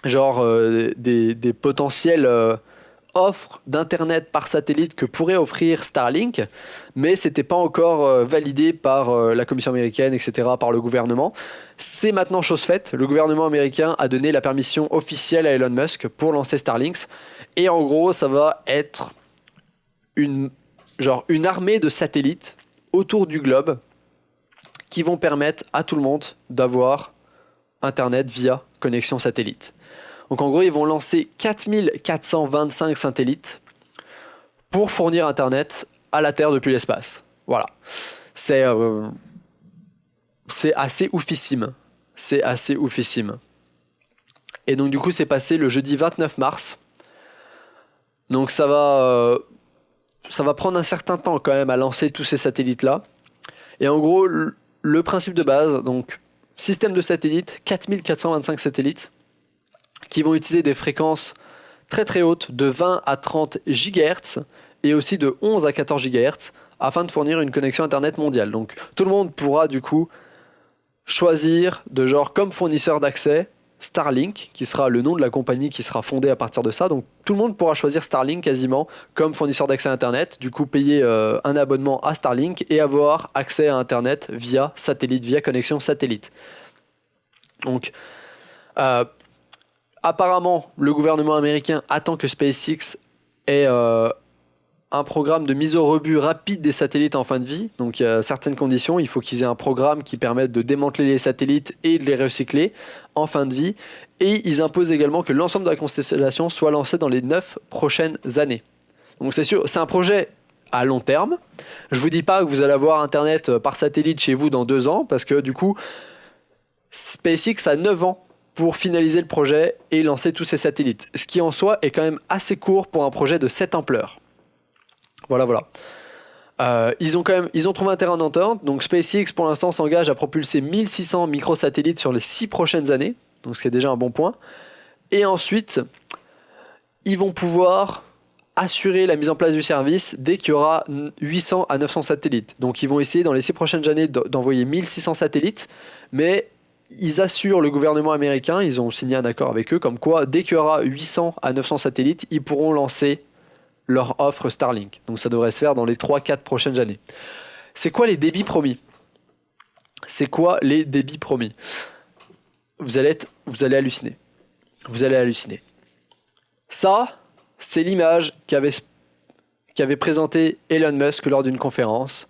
genre des potentielles offres d'internet par satellite que pourrait offrir Starlink, mais c'était pas encore validé par la Commission américaine, etc., par le gouvernement. C'est maintenant chose faite, le gouvernement américain a donné la permission officielle à Elon Musk pour lancer Starlink, et en gros ça va être une armée de satellites autour du globe qui vont permettre à tout le monde d'avoir internet via connexion satellite. Donc en gros, ils vont lancer 4425 satellites pour fournir Internet à la Terre depuis l'espace. Voilà. C'est assez oufissime. C'est assez oufissime. Et donc du coup, c'est passé le jeudi 29 mars. Donc ça va prendre un certain temps quand même à lancer tous ces satellites-là. Et en gros, le principe de base, donc système de satellites, 4425 satellites, qui vont utiliser des fréquences très très hautes de 20 à 30 GHz et aussi de 11 à 14 GHz afin de fournir une connexion internet mondiale. Donc tout le monde pourra du coup choisir comme fournisseur d'accès Starlink, qui sera le nom de la compagnie qui sera fondée à partir de ça. Donc tout le monde pourra choisir Starlink quasiment comme fournisseur d'accès à internet, du coup payer un abonnement à Starlink et avoir accès à internet via satellite, via connexion satellite. Donc apparemment, le gouvernement américain attend que SpaceX ait un programme de mise au rebut rapide des satellites en fin de vie. Donc il y a certaines conditions, il faut qu'ils aient un programme qui permette de démanteler les satellites et de les recycler en fin de vie. Et ils imposent également que l'ensemble de la constellation soit lancé dans les 9 prochaines années. Donc c'est sûr, c'est un projet à long terme. Je vous dis pas que vous allez avoir Internet par satellite chez vous dans 2 ans, parce que du coup, SpaceX a 9 ans pour finaliser le projet et lancer tous ces satellites. Ce qui en soi est quand même assez court pour un projet de cette ampleur. Voilà. Ils ont trouvé un terrain d'entente. Donc SpaceX pour l'instant s'engage à propulser 1600 microsatellites sur les 6 prochaines années, donc ce qui est déjà un bon point. Et ensuite, ils vont pouvoir assurer la mise en place du service dès qu'il y aura 800 à 900 satellites. Donc ils vont essayer dans les 6 prochaines années d'envoyer 1600 satellites, mais ils assurent le gouvernement américain, ils ont signé un accord avec eux, comme quoi dès qu'il y aura 800 à 900 satellites, ils pourront lancer leur offre Starlink. Donc ça devrait se faire dans les 3-4 prochaines années. C'est quoi les débits promis ? Vous allez halluciner. Vous allez halluciner. Ça, c'est l'image qu'avait présenté Elon Musk lors d'une conférence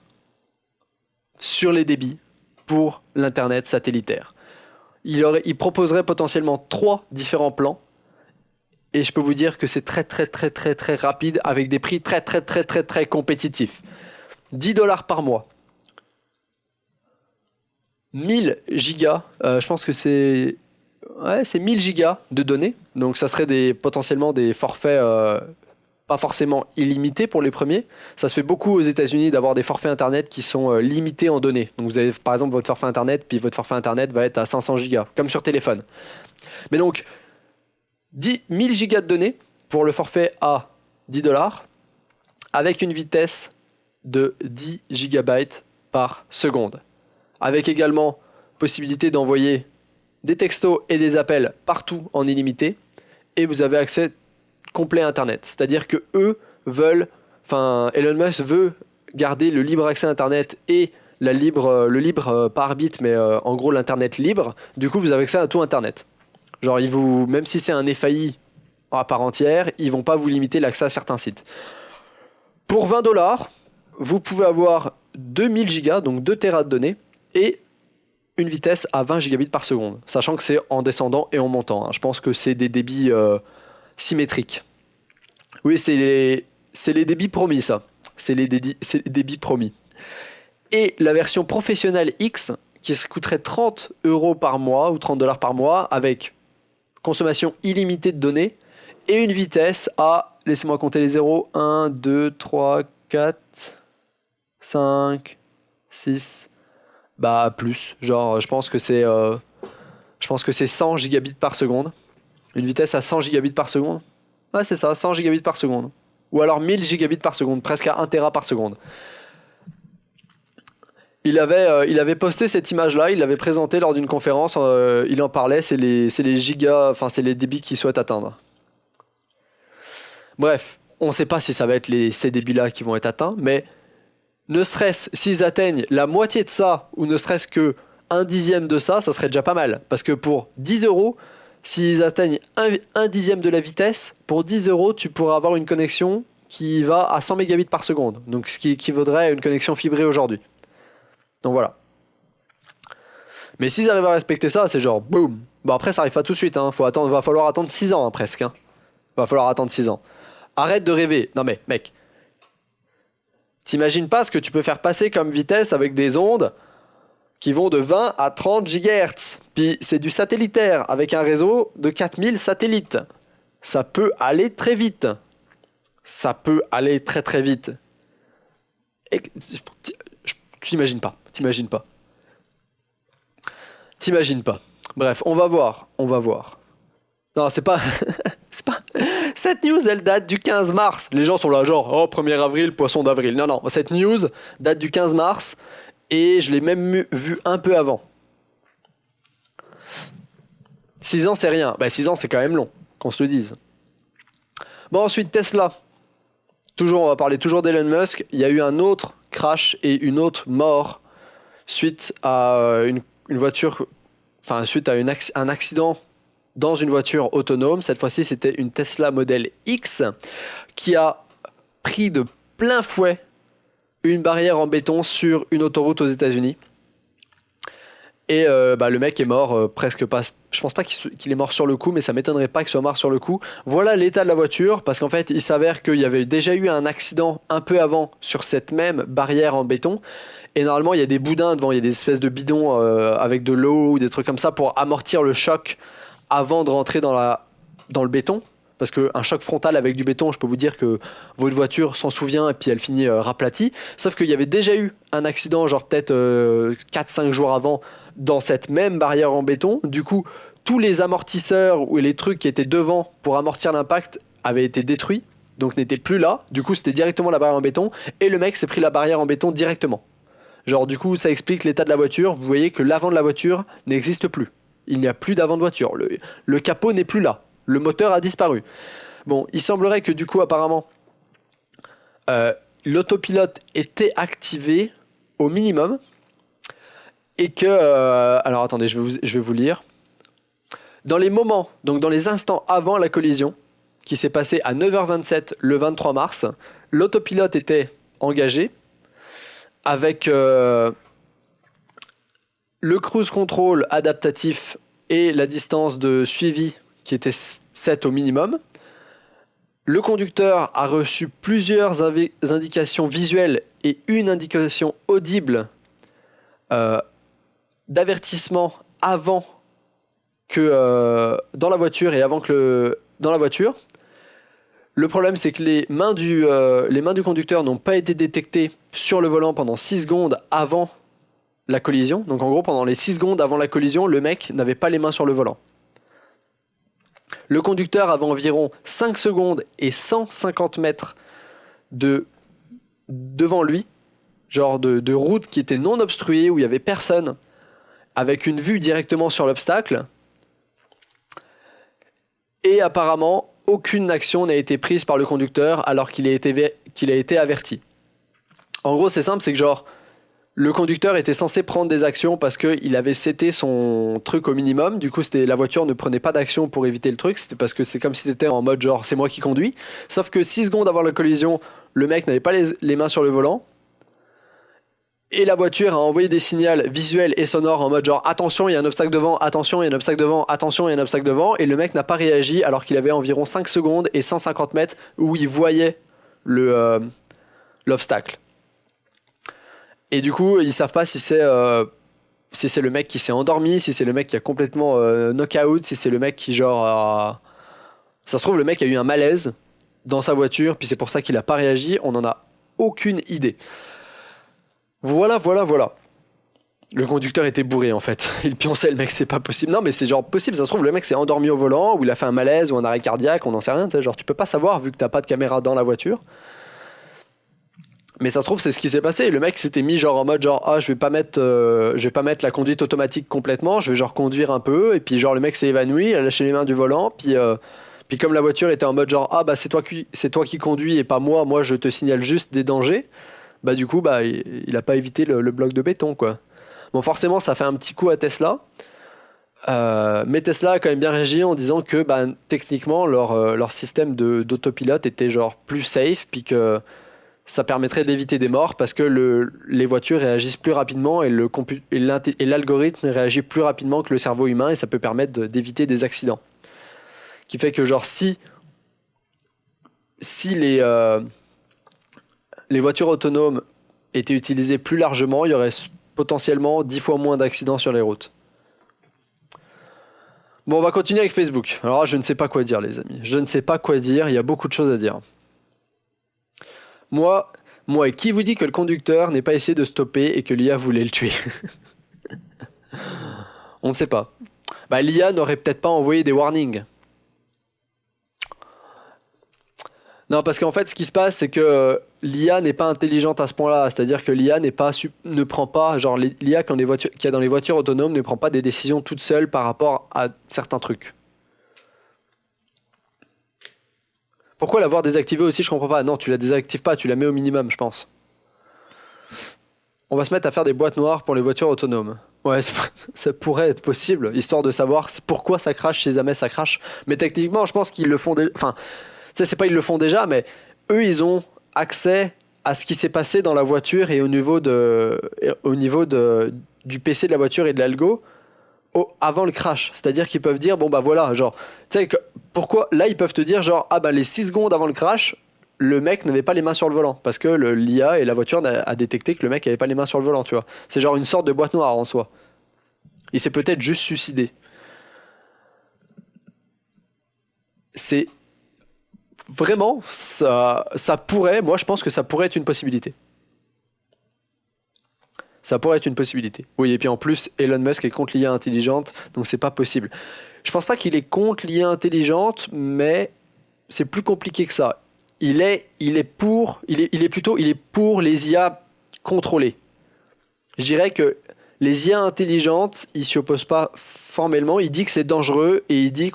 sur les débits pour l'Internet satellitaire. Il proposerait potentiellement 3 différents plans. Et je peux vous dire que c'est très rapide avec des prix très compétitifs. $10 par mois. 1000 gigas. Je pense que c'est 1000 gigas de données. Donc ça serait potentiellement des forfaits pas forcément illimités pour les premiers. Ça se fait beaucoup aux États-Unis d'avoir des forfaits Internet qui sont limités en données. Donc vous avez par exemple votre forfait Internet, puis votre forfait Internet va être à 500 gigas, comme sur téléphone. Mais donc 1000 gigas de données pour le forfait à $10 avec une vitesse de 10 gigabytes par seconde. Avec également possibilité d'envoyer des textos et des appels partout en illimité. Et vous avez accès complet à Internet. C'est-à-dire que Elon Musk veut garder le libre accès à Internet et le libre par bit, mais en gros l'Internet libre. Du coup, vous avez accès à tout Internet. Genre, même si c'est un FAI à part entière, ils vont pas vous limiter l'accès à certains sites. Pour $20, vous pouvez avoir 2000 gigas, donc 2 Tera de données, et une vitesse à 20 gigabits par seconde, sachant que c'est en descendant et en montant. Je pense que c'est des débits symétriques. Oui, c'est les débits promis, ça. C'est les débits promis. Et la version professionnelle X, qui coûterait 30 € par mois ou $30 par mois, avec consommation illimitée de données et une vitesse à, laissez-moi compter les zéros, 1, 2, 3, 4, 5, 6, plus, genre je pense que c'est 100 gigabits par seconde, une vitesse à 100 gigabits par seconde, ouais c'est ça, 100 gigabits par seconde, ou alors 1000 gigabits par seconde, presque à 1 Tera par seconde. Il avait posté cette image-là, il l'avait présentée lors d'une conférence, il en parlait, c'est les gigas, enfin c'est les débits qu'il souhaite atteindre. Bref, on ne sait pas si ça va être ces débits-là qui vont être atteints, mais ne serait-ce s'ils atteignent la moitié de ça, ou ne serait-ce que 1/10 de ça, ça serait déjà pas mal. Parce que pour 10 €, s'ils atteignent 1/10 de la vitesse, pour 10 €, tu pourras avoir une connexion qui va à 100 mégabits par seconde, donc ce qui équivaudrait à une connexion fibrée aujourd'hui. Donc voilà. Mais s'ils arrivent à respecter ça, c'est genre boum. Bon après ça arrive pas tout de suite, va falloir attendre 6 ans presque. Va falloir attendre 6 ans. Arrête de rêver. Non mais mec, t'imagines pas ce que tu peux faire passer comme vitesse avec des ondes qui vont de 20 à 30 GHz. Puis c'est du satellitaire avec un réseau de 4000 satellites. Ça peut aller très vite. Ça peut aller très vite. Et t'imagines pas. Bref, on va voir. Non, c'est pas... Cette news, elle date du 15 mars. Les gens sont là genre, oh, 1er avril, poisson d'avril. Non, cette news date du 15 mars et je l'ai même vu un peu avant. 6 ans, c'est rien. 6 ans, c'est quand même long, qu'on se le dise. Bon, ensuite, Tesla. On va parler toujours d'Elon Musk. Il y a eu un autre crash et une autre mort suite à une voiture... Enfin, suite à un accident dans une voiture autonome. Cette fois-ci, c'était une Tesla Model X qui a pris de plein fouet une barrière en béton sur une autoroute aux États-Unis. Et le mec est mort presque pas Je pense pas qu'il est mort sur le coup, mais ça m'étonnerait pas qu'il soit mort sur le coup. Voilà l'état de la voiture, parce qu'en fait, il s'avère qu'il y avait déjà eu un accident un peu avant sur cette même barrière en béton. Et normalement, il y a des boudins devant, il y a des espèces de bidons avec de l'eau ou des trucs comme ça pour amortir le choc avant de rentrer dans le béton. Parce qu'un choc frontal avec du béton, je peux vous dire que votre voiture s'en souvient et puis elle finit raplatie. Sauf qu'il y avait déjà eu un accident, genre peut-être 4-5 jours avant, dans cette même barrière en béton. Du coup, tous les amortisseurs ou les trucs qui étaient devant pour amortir l'impact avaient été détruits, donc n'étaient plus là. Du coup, c'était directement la barrière en béton et le mec s'est pris la barrière en béton directement. Genre, du coup, ça explique l'état de la voiture. Vous voyez que l'avant de la voiture n'existe plus. Il n'y a plus d'avant de voiture. Le capot n'est plus là. Le moteur a disparu. Bon, il semblerait que du coup, apparemment, l'autopilote était activé au minimum et que... alors, attendez, je vais vous lire. Dans les moments, donc dans les instants avant la collision, qui s'est passée à 9h27 le 23 mars, l'autopilote était engagé avec le cruise control adaptatif et la distance de suivi qui était 7 au minimum. Le conducteur a reçu plusieurs indications visuelles et une indication audible d'avertissement avant que dans la voiture et avant que dans la voiture. Le problème, c'est que les mains du conducteur n'ont pas été détectées sur le volant pendant 6 secondes avant la collision. Donc en gros, pendant les 6 secondes avant la collision, le mec n'avait pas les mains sur le volant. Le conducteur avait environ 5 secondes et 150 mètres devant lui, genre de route qui était non obstruée, où il n'y avait personne, avec une vue directement sur l'obstacle. Et apparemment, aucune action n'a été prise par le conducteur alors qu'il a été averti. En gros, c'est simple, c'est que genre, le conducteur était censé prendre des actions parce qu'il avait seté son truc au minimum. Du coup, la voiture ne prenait pas d'action pour éviter le truc. C'était parce que c'est comme si c'était en mode genre, c'est moi qui conduis. Sauf que 6 secondes avant la collision, le mec n'avait pas les mains sur le volant. Et la voiture a envoyé des signaux visuels et sonores en mode genre attention, il y a un obstacle devant, attention, il y a un obstacle devant, attention, il y a un obstacle devant. Et le mec n'a pas réagi alors qu'il avait environ 5 secondes et 150 mètres où il voyait l'obstacle. Et du coup, ils savent pas si c'est le mec qui s'est endormi, si c'est le mec qui a complètement knock-out, si c'est le mec qui genre... Ça se trouve, le mec a eu un malaise dans sa voiture, puis c'est pour ça qu'il a pas réagi. On n'en a aucune idée. Voilà. Le conducteur était bourré en fait. Il pionçait le mec, c'est pas possible. Non mais c'est genre possible, ça se trouve le mec s'est endormi au volant, ou il a fait un malaise, ou un arrêt cardiaque, on n'en sait rien. Genre tu peux pas savoir vu que t'as pas de caméra dans la voiture. Mais ça se trouve c'est ce qui s'est passé. Le mec s'était mis genre en mode genre je vais pas mettre la conduite automatique complètement, je vais genre conduire un peu, et puis genre le mec s'est évanoui, il a lâché les mains du volant, puis comme la voiture était en mode genre c'est toi qui conduis et pas moi je te signale juste des dangers. Bah du coup il a pas évité le bloc de béton quoi. Bon forcément ça fait un petit coup à Tesla, mais Tesla a quand même bien réagi en disant que techniquement leur système d'autopilote était genre plus safe, puis que ça permettrait d'éviter des morts parce que les voitures réagissent plus rapidement et l'algorithme réagit plus rapidement que le cerveau humain, et ça peut permettre d'éviter des accidents. Qui fait que genre si les voitures autonomes étaient utilisées plus largement, il y aurait potentiellement 10 fois moins d'accidents sur les routes. Bon, on va continuer avec Facebook. Alors là, je ne sais pas quoi dire, les amis. Je ne sais pas quoi dire, il y a beaucoup de choses à dire. Moi, et qui vous dit que le conducteur n'est pas essayé de stopper et que l'IA voulait le tuer? On ne sait pas. L'IA n'aurait peut-être pas envoyé des warnings. Non, parce qu'en fait, ce qui se passe, c'est que l'IA n'est pas intelligente à ce point-là. C'est-à-dire que l'IA ne prend pas, genre l'IA qu'il y a dans les voitures autonomes ne prend pas des décisions toute seule par rapport à certains trucs. Pourquoi l'avoir désactivée aussi, je comprends pas. Non, tu la désactives pas, tu la mets au minimum, je pense. On va se mettre à faire des boîtes noires pour les voitures autonomes. Ouais, ça pourrait être possible, histoire de savoir pourquoi ça crache, si jamais ça crache. Mais techniquement, je pense qu'ils le font déjà. Enfin, c'est pas ils le font déjà, mais eux, ils ont accès à ce qui s'est passé dans la voiture et au niveau du PC de la voiture et de l'algo avant le crash. C'est-à-dire qu'ils peuvent dire, bon bah voilà, genre, tu sais, pourquoi, là ils peuvent te dire genre, ah bah les 6 secondes avant le crash, le mec n'avait pas les mains sur le volant, parce que l'IA et la voiture a détecté que le mec avait pas les mains sur le volant, tu vois. C'est genre une sorte de boîte noire en soi. Il s'est peut-être juste suicidé. C'est vraiment, ça pourrait, moi je pense que ça pourrait être une possibilité. Ça pourrait être une possibilité. Oui, et puis en plus, Elon Musk est contre l'IA intelligente, donc c'est pas possible. Je pense pas qu'il est contre l'IA intelligente, mais c'est plus compliqué que ça. Il est pour les IA contrôlées. Je dirais que les IA intelligentes, il s'y oppose pas formellement. Il dit que c'est dangereux et il dit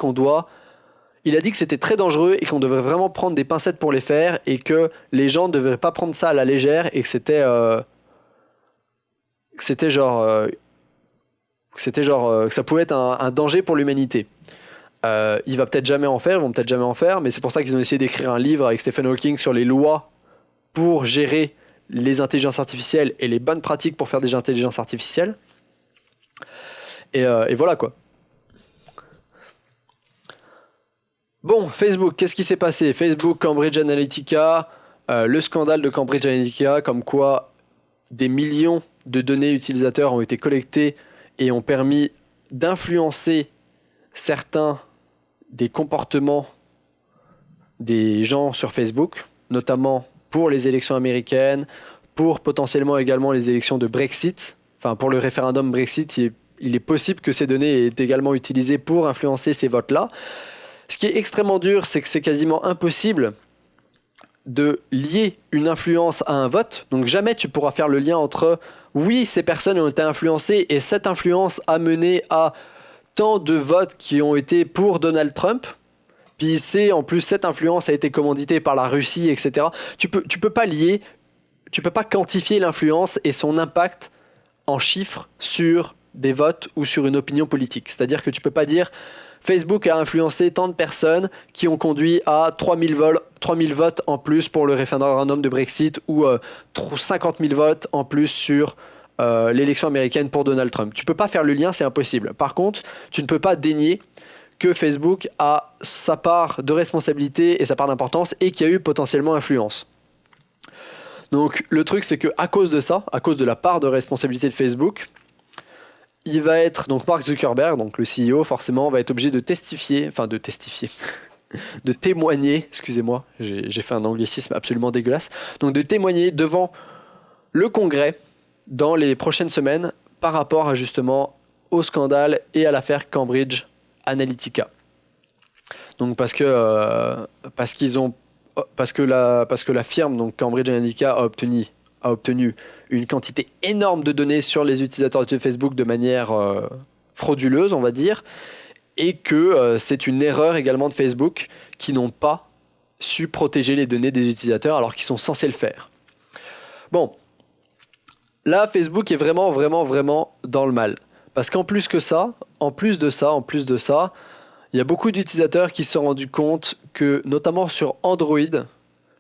il a dit que c'était très dangereux et qu'on devrait vraiment prendre des pincettes pour les faire et que les gens ne devraient pas prendre ça à la légère et que c'était que ça pouvait être un danger pour l'humanité. Il va peut-être jamais en faire, ils vont peut-être jamais en faire, mais c'est pour ça qu'ils ont essayé d'écrire un livre avec Stephen Hawking sur les lois pour gérer les intelligences artificielles et les bonnes pratiques pour faire des intelligences artificielles. Et voilà quoi. Bon, Facebook, qu'est-ce qui s'est passé ? Facebook, Cambridge Analytica, le scandale de Cambridge Analytica, comme quoi des millions de données utilisateurs ont été collectées et ont permis d'influencer certains des comportements des gens sur Facebook, notamment pour les élections américaines, pour potentiellement également les élections de Brexit, enfin pour le référendum Brexit, il est possible que ces données aient également utilisées pour influencer ces votes-là. Ce qui est extrêmement dur, c'est que c'est quasiment impossible de lier une influence à un vote. Donc jamais tu pourras faire le lien entre oui, ces personnes ont été influencées et cette influence a mené à tant de votes qui ont été pour Donald Trump. Puis en plus cette influence a été commanditée par la Russie, etc. Tu peux pas lier, tu peux pas quantifier l'influence et son impact en chiffres sur des votes ou sur une opinion politique. C'est-à-dire que tu peux pas dire Facebook a influencé tant de personnes qui ont conduit à 3000 votes en plus pour le référendum de Brexit ou 50 000 votes en plus sur l'élection américaine pour Donald Trump. Tu peux pas faire le lien, c'est impossible. Par contre, tu ne peux pas dénier que Facebook a sa part de responsabilité et sa part d'importance et qu'il y a eu potentiellement influence. Donc le truc c'est que à cause de ça, à cause de la part de responsabilité de Facebook, il va être, donc Mark Zuckerberg, donc le CEO forcément, va être obligé de de témoigner, excusez-moi, j'ai fait un anglicisme absolument dégueulasse, donc de témoigner devant le Congrès dans les prochaines semaines par rapport à justement au scandale et à l'affaire Cambridge Analytica. Donc parce que la firme donc Cambridge Analytica a obtenu une quantité énorme de données sur les utilisateurs de Facebook de manière frauduleuse, on va dire, et que c'est une erreur également de Facebook qui n'ont pas su protéger les données des utilisateurs alors qu'ils sont censés le faire. Bon, là Facebook est vraiment dans le mal. Parce qu'en plus de ça, il y a beaucoup d'utilisateurs qui se sont rendus compte que, notamment sur Android,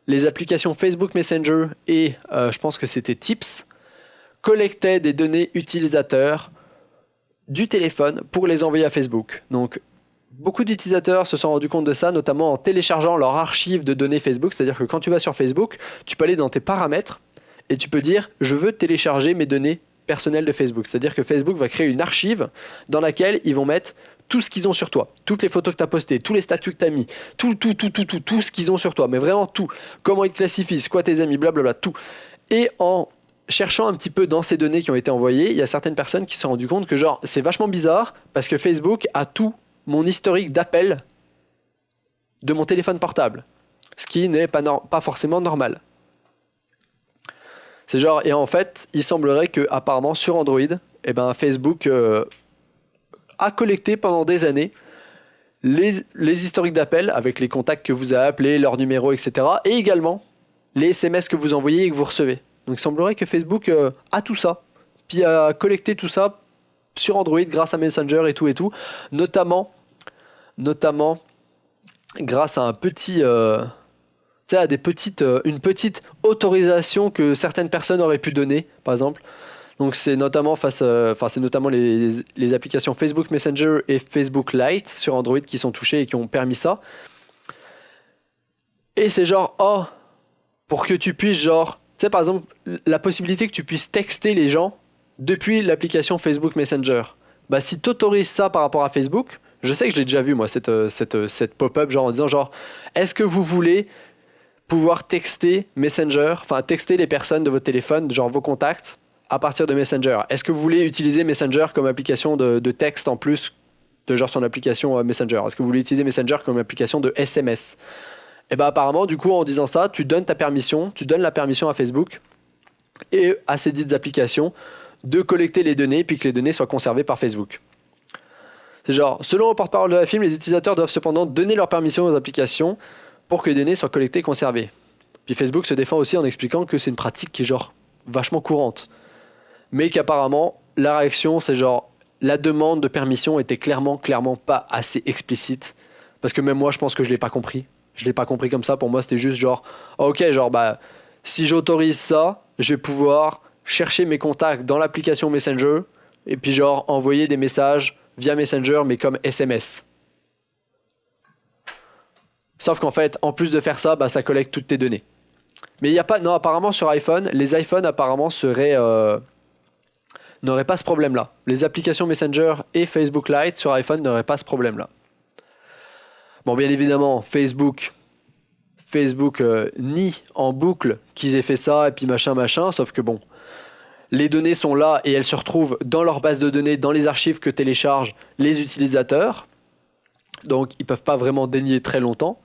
les applications Facebook Messenger et je pense que c'était Tips collectaient des données utilisateurs du téléphone pour les envoyer à Facebook. Donc beaucoup d'utilisateurs se sont rendus compte de ça, notamment en téléchargeant leur archive de données Facebook. C'est-à-dire que quand tu vas sur Facebook, tu peux aller dans tes paramètres et tu peux dire « Je veux télécharger mes données personnelles de Facebook ». C'est-à-dire que Facebook va créer une archive dans laquelle ils vont mettre tout ce qu'ils ont sur toi, toutes les photos que tu as postées, tous les statuts que tu as mis, tout ce qu'ils ont sur toi, mais vraiment tout. Comment ils te classifient, c'est quoi tes amis, blablabla, tout. Et en cherchant un petit peu dans ces données qui ont été envoyées, il y a certaines personnes qui se sont rendues compte que genre, c'est vachement bizarre parce que Facebook a tout mon historique d'appels de mon téléphone portable, ce qui n'est pas forcément normal. C'est genre, et en fait, il semblerait que apparemment sur Android, Facebook a collecté pendant des années les historiques d'appels avec les contacts que vous avez appelés, leurs numéros, etc. Et également les SMS que vous envoyez et que vous recevez. Donc il semblerait que Facebook a tout ça, puis a collecté tout ça sur Android grâce à Messenger et tout, notamment grâce à un petit... à une petite autorisation que certaines personnes auraient pu donner, par exemple. Donc c'est notamment c'est notamment les applications Facebook Messenger et Facebook Lite sur Android qui sont touchées et qui ont permis ça. Et c'est genre, oh, pour que tu puisses genre, tu sais par exemple, la possibilité que tu puisses texter les gens depuis l'application Facebook Messenger. Bah si tu autorises ça par rapport à Facebook, je sais que je l'ai déjà vu moi, cette pop-up genre en disant genre, est-ce que vous voulez pouvoir texter Messenger, enfin texter les personnes de votre téléphone, genre vos contacts, à partir de Messenger. Est-ce que vous voulez utiliser Messenger comme application de texte en plus de genre son application Messenger? Est-ce que vous voulez utiliser Messenger comme application de SMS? Et bah apparemment, du coup, en disant ça, tu donnes la permission à Facebook et à ces dites applications de collecter les données puis que les données soient conservées par Facebook. C'est genre, selon le porte-parole de la firme, les utilisateurs doivent cependant donner leur permission aux applications pour que les données soient collectées et conservées. Puis Facebook se défend aussi en expliquant que c'est une pratique qui est genre vachement courante. Mais qu'apparemment, la réaction, c'est genre, la demande de permission était clairement pas assez explicite. Parce que même moi, je pense que je l'ai pas compris. Je l'ai pas compris comme ça. Pour moi, c'était juste genre, ok, genre, bah, si j'autorise ça, je vais pouvoir chercher mes contacts dans l'application Messenger et puis genre envoyer des messages via Messenger, mais comme SMS. Sauf qu'en fait, en plus de faire ça, bah, ça collecte toutes tes données. Mais il n'y a pas... Non, apparemment sur iPhone, les iPhones apparemment n'auraient pas ce problème-là. Les applications Messenger et Facebook Lite sur iPhone n'auraient pas ce problème-là. Bon, bien évidemment, Facebook nie en boucle qu'ils aient fait ça et puis machin, sauf que bon, les données sont là et elles se retrouvent dans leur base de données, dans les archives que téléchargent les utilisateurs. Donc, ils peuvent pas vraiment dénier très longtemps.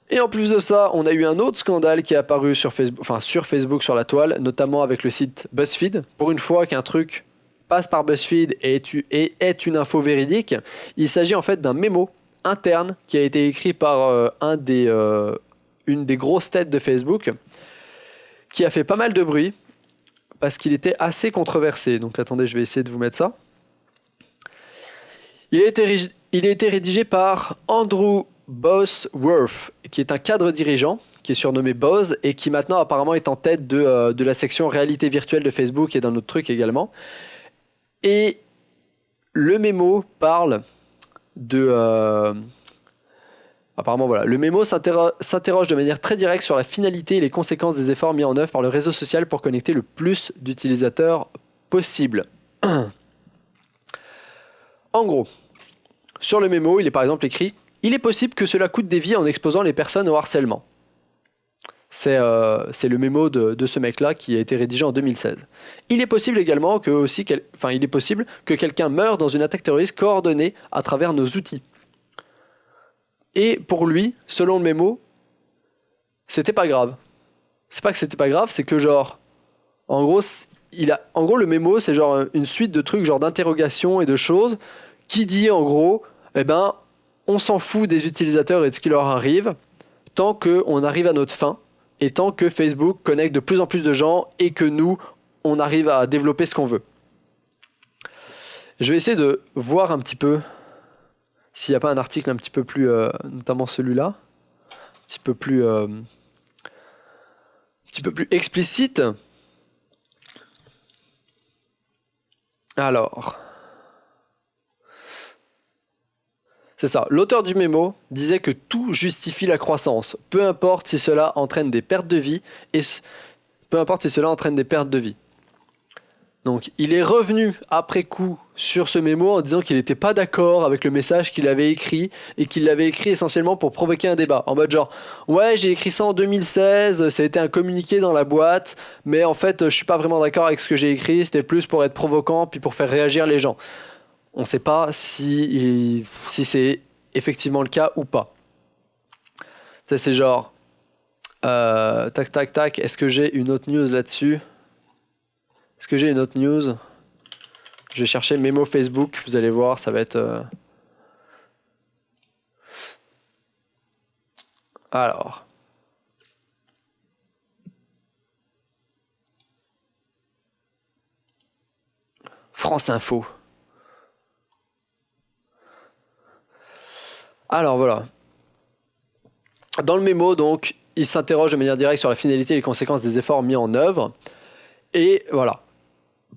Et en plus de ça, on a eu un autre scandale qui est apparu sur Facebook, sur la toile, notamment avec le site BuzzFeed. Pour une fois qu'un truc passe par BuzzFeed et est une info véridique, il s'agit en fait d'un mémo interne qui a été écrit par une des grosses têtes de Facebook, qui a fait pas mal de bruit, parce qu'il était assez controversé. Donc attendez, je vais essayer de vous mettre ça. Il a été rédigé par Andrew Bosworth, qui est un cadre dirigeant, qui est surnommé Boz, et qui maintenant apparemment est en tête de la section réalité virtuelle de Facebook et d'un autre truc également. Et le mémo parle apparemment voilà, le mémo s'interroge de manière très directe sur la finalité et les conséquences des efforts mis en œuvre par le réseau social pour connecter le plus d'utilisateurs possible. En gros, sur le mémo, il est par exemple écrit « Il est possible que cela coûte des vies en exposant les personnes au harcèlement ». C'est le mémo de ce mec-là qui a été rédigé en 2016. Il est possible également que quelqu'un meure dans une attaque terroriste coordonnée à travers nos outils. Et pour lui, selon le mémo, c'était pas grave. C'est pas que c'était pas grave, c'est que genre, en gros, le mémo, c'est genre une suite de trucs, genre d'interrogations et de choses, qui dit en gros, on s'en fout des utilisateurs et de ce qui leur arrive, tant qu'on arrive à notre fin, et tant que Facebook connecte de plus en plus de gens, et que nous, on arrive à développer ce qu'on veut. Je vais essayer de voir un petit peu s'il n'y a pas un article un petit peu plus, notamment celui-là, un petit peu plus explicite. Alors, c'est ça. L'auteur du mémo disait que tout justifie la croissance, peu importe si cela entraîne des pertes de vie Donc, il est revenu après coup sur ce mémo en disant qu'il n'était pas d'accord avec le message qu'il avait écrit et qu'il l'avait écrit essentiellement pour provoquer un débat. En mode genre, ouais, j'ai écrit ça en 2016, ça a été un communiqué dans la boîte, mais en fait, je suis pas vraiment d'accord avec ce que j'ai écrit, c'était plus pour être provoquant puis pour faire réagir les gens. On ne sait pas si c'est effectivement le cas ou pas. Ça, c'est genre, tac, est-ce que j'ai une autre news là-dessus ? Je vais chercher mémo Facebook, vous allez voir, ça va être... Alors... France Info. Alors voilà. Dans le mémo, donc, il s'interroge de manière directe sur la finalité et les conséquences des efforts mis en œuvre. Et voilà.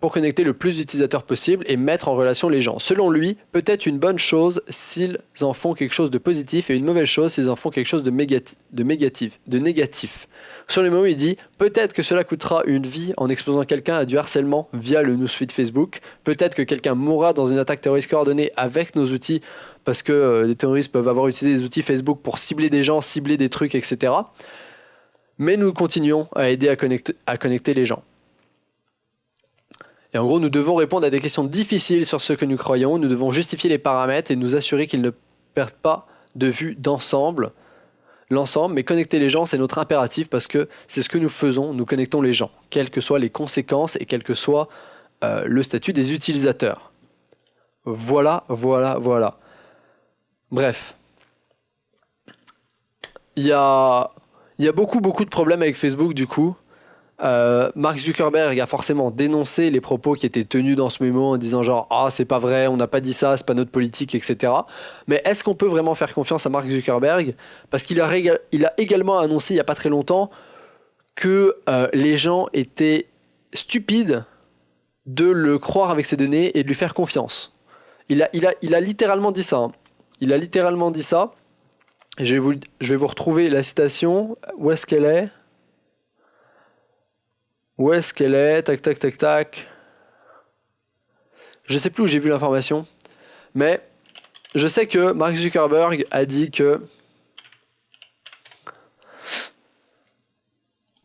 pour connecter le plus d'utilisateurs possible et mettre en relation les gens. Selon lui, peut-être une bonne chose s'ils en font quelque chose de positif et une mauvaise chose s'ils en font quelque chose de négatif. Sur le moment, il dit peut-être que cela coûtera une vie en exposant quelqu'un à du harcèlement via le newsfeed Facebook. Peut-être que quelqu'un mourra dans une attaque terroriste coordonnée avec nos outils parce que les terroristes peuvent avoir utilisé des outils Facebook pour cibler des gens, cibler des trucs, etc. Mais nous continuons à aider à connecter les gens. Et en gros, nous devons répondre à des questions difficiles sur ce que nous croyons, nous devons justifier les paramètres et nous assurer qu'ils ne perdent pas de vue l'ensemble, mais connecter les gens, c'est notre impératif parce que c'est ce que nous faisons, nous connectons les gens, quelles que soient les conséquences et quel que soit le statut des utilisateurs. Voilà. Bref. Il y a beaucoup de problèmes avec Facebook du coup. Mark Zuckerberg a forcément dénoncé les propos qui étaient tenus dans ce mémo en disant genre c'est pas vrai, on n'a pas dit ça, c'est pas notre politique, etc. Mais est-ce qu'on peut vraiment faire confiance à Mark Zuckerberg? Parce qu'il a également annoncé il y a pas très longtemps que les gens étaient stupides de le croire avec ses données et de lui faire confiance. Il a littéralement dit ça. Hein. Il a littéralement dit ça. Je vais vous retrouver la citation. Où est-ce qu'elle est? Où est-ce qu'elle est? Tac. Je sais plus où j'ai vu l'information. Mais je sais que Mark Zuckerberg a dit que...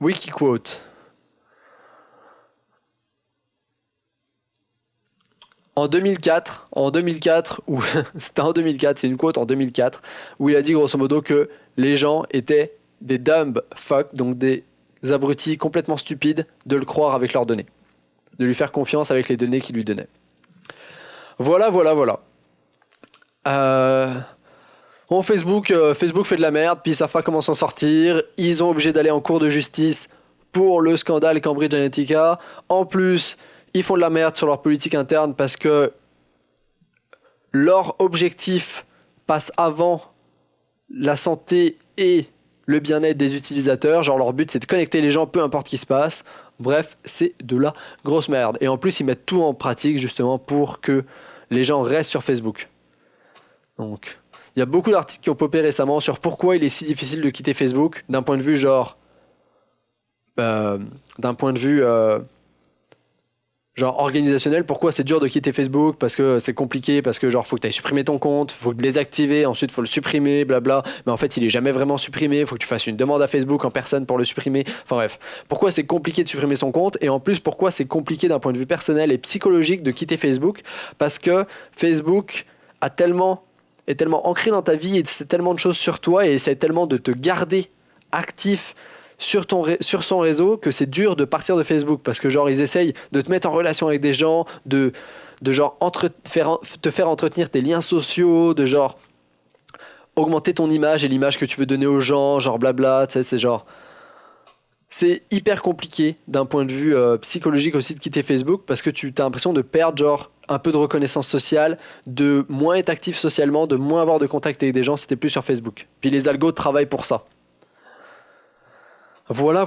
Wikiquote. En 2004, ou c'était en 2004, c'est une quote en 2004, où il a dit grosso modo que les gens étaient des dumb fuck, donc des abrutis complètement stupides, de le croire avec leurs données, de lui faire confiance avec les données qu'il lui donnait. Voilà. Facebook fait de la merde, puis ils savent pas comment s'en sortir, ils sont obligés d'aller en cour de justice pour le scandale Cambridge Analytica. En plus, ils font de la merde sur leur politique interne parce que leur objectif passe avant la santé et le bien-être des utilisateurs. Genre leur but c'est de connecter les gens peu importe ce qui se passe. Bref, c'est de la grosse merde. Et en plus ils mettent tout en pratique justement pour que les gens restent sur Facebook. Donc il y a beaucoup d'articles qui ont popé récemment sur pourquoi il est si difficile de quitter Facebook d'un point de vue genre organisationnel, pourquoi c'est dur de quitter Facebook, parce que c'est compliqué, parce que genre faut que tu ailles supprimer ton compte, faut le désactiver, ensuite faut le supprimer, blabla, mais en fait il est jamais vraiment supprimé, faut que tu fasses une demande à Facebook en personne pour le supprimer, enfin bref, pourquoi c'est compliqué de supprimer son compte, et en plus pourquoi c'est compliqué d'un point de vue personnel et psychologique de quitter Facebook, parce que Facebook est tellement ancré dans ta vie et c'est tellement de choses sur toi et essaie tellement de te garder actif sur son réseau que c'est dur de partir de Facebook parce que genre ils essayent de te mettre en relation avec des gens, de genre te faire entretenir tes liens sociaux, de genre augmenter ton image et l'image que tu veux donner aux gens, genre blabla, tu sais, c'est genre... C'est hyper compliqué d'un point de vue psychologique aussi de quitter Facebook parce que tu as l'impression de perdre genre un peu de reconnaissance sociale, de moins être actif socialement, de moins avoir de contact avec des gens si t'es plus sur Facebook. Puis les algos travaillent pour ça. Voilà.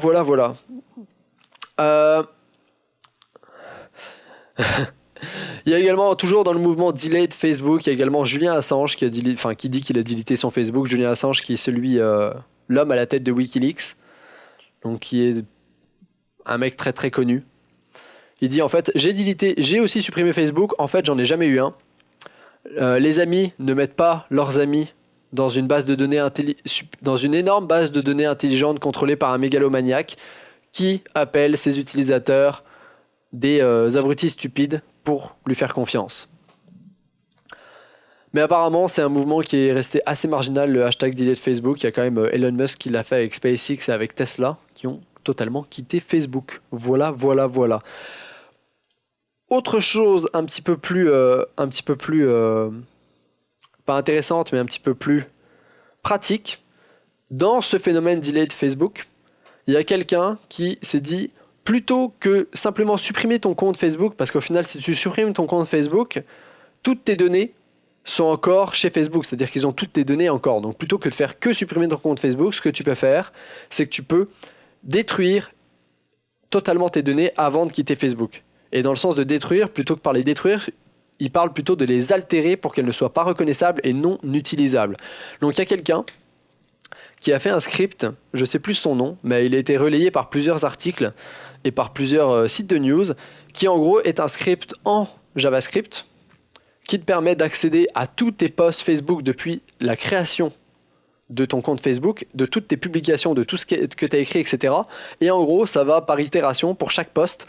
Il y a également, toujours dans le mouvement Delete Facebook, il y a également Julian Assange qui dit qu'il a délité son Facebook. Julian Assange qui est l'homme à la tête de Wikileaks, donc qui est un mec très très connu. Il dit en fait, j'ai aussi supprimé Facebook, en fait j'en ai jamais eu un. Les amis ne mettent pas leurs amis dans une énorme base de données intelligente contrôlée par un mégalomaniaque qui appelle ses utilisateurs des abrutis stupides pour lui faire confiance. Mais apparemment, c'est un mouvement qui est resté assez marginal, le hashtag Delete Facebook. Il y a quand même Elon Musk qui l'a fait avec SpaceX et avec Tesla, qui ont totalement quitté Facebook. Voilà. Autre chose un petit peu plus pas intéressante, mais un petit peu plus pratique. Dans ce phénomène Delete Facebook, il y a quelqu'un qui s'est dit, plutôt que simplement supprimer ton compte Facebook, parce qu'au final, si tu supprimes ton compte Facebook, toutes tes données sont encore chez Facebook, c'est-à-dire qu'ils ont toutes tes données encore. Donc plutôt que de faire que supprimer ton compte Facebook, ce que tu peux faire, c'est que tu peux détruire totalement tes données avant de quitter Facebook. Et dans le sens de détruire, plutôt que par les détruire, il parle plutôt de les altérer pour qu'elles ne soient pas reconnaissables et non utilisables. Donc il y a quelqu'un qui a fait un script, je ne sais plus son nom, mais il a été relayé par plusieurs articles et par plusieurs sites de news, qui en gros est un script en JavaScript qui te permet d'accéder à tous tes posts Facebook depuis la création de ton compte Facebook, de toutes tes publications, de tout ce que tu as écrit, etc. Et en gros, ça va par itération pour chaque post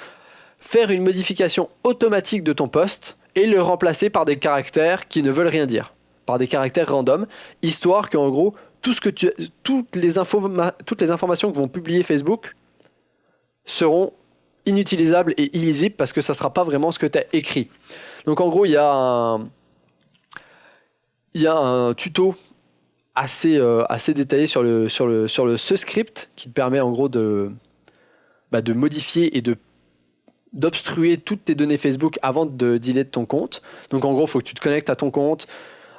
faire une modification automatique de ton post et le remplacer par des caractères qui ne veulent rien dire, par des caractères random, histoire qu'en gros, toutes les informations que vont publier Facebook seront inutilisables et illisibles parce que ça ne sera pas vraiment ce que tu as écrit. Donc en gros, il y a un tuto assez détaillé sur ce script qui te permet en gros de modifier et d'obstruer toutes tes données Facebook avant de delete ton compte. Donc en gros, il faut que tu te connectes à ton compte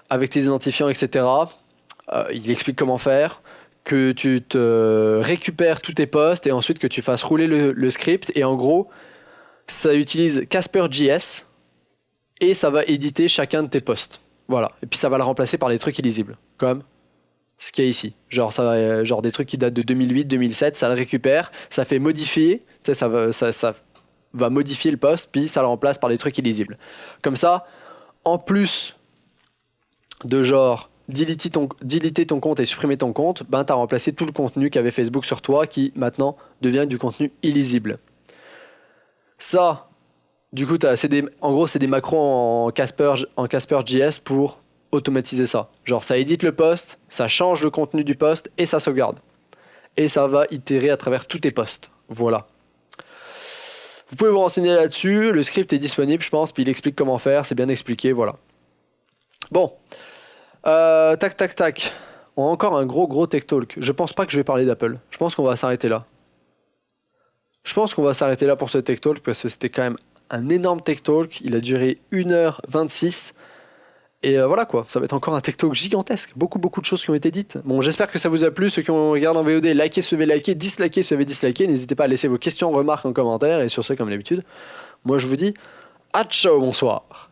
avec tes identifiants, etc. Il explique comment faire, que tu te récupères tous tes posts et ensuite que tu fasses rouler le script. Et en gros, ça utilise Casper.js et ça va éditer chacun de tes posts. Voilà. Et puis ça va le remplacer par des trucs illisibles, comme ce qu'il y a ici. Genre des trucs qui datent de 2008, 2007, ça le récupère, ça fait modifier, ça va modifier le post, puis ça le remplace par des trucs illisibles. Comme ça, en plus de genre deleter ton compte et supprimer ton compte, ben tu as remplacé tout le contenu qu'avait Facebook sur toi qui maintenant devient du contenu illisible. Ça, du coup, en gros, c'est des macros en Casper.js pour automatiser ça. Genre, ça édite le post, ça change le contenu du post et ça sauvegarde. Et ça va itérer à travers tous tes posts. Voilà. Vous pouvez vous renseigner là-dessus. Le script est disponible, je pense, puis il explique comment faire. C'est bien expliqué, voilà. Bon. Tac. On a encore un gros tech talk. Je pense pas que je vais parler d'Apple. Je pense qu'on va s'arrêter là. Pour ce tech talk parce que c'était quand même un énorme tech talk. Il a duré 1h26. Et voilà quoi, ça va être encore un tech talk gigantesque. Beaucoup de choses qui ont été dites. Bon, j'espère que ça vous a plu. Ceux qui ont regardé en VOD, likez si vous avez liké, dislikez si vous avez disliké. N'hésitez pas à laisser vos questions, remarques en commentaire. Et sur ce, comme d'habitude, moi je vous dis à ciao, bonsoir.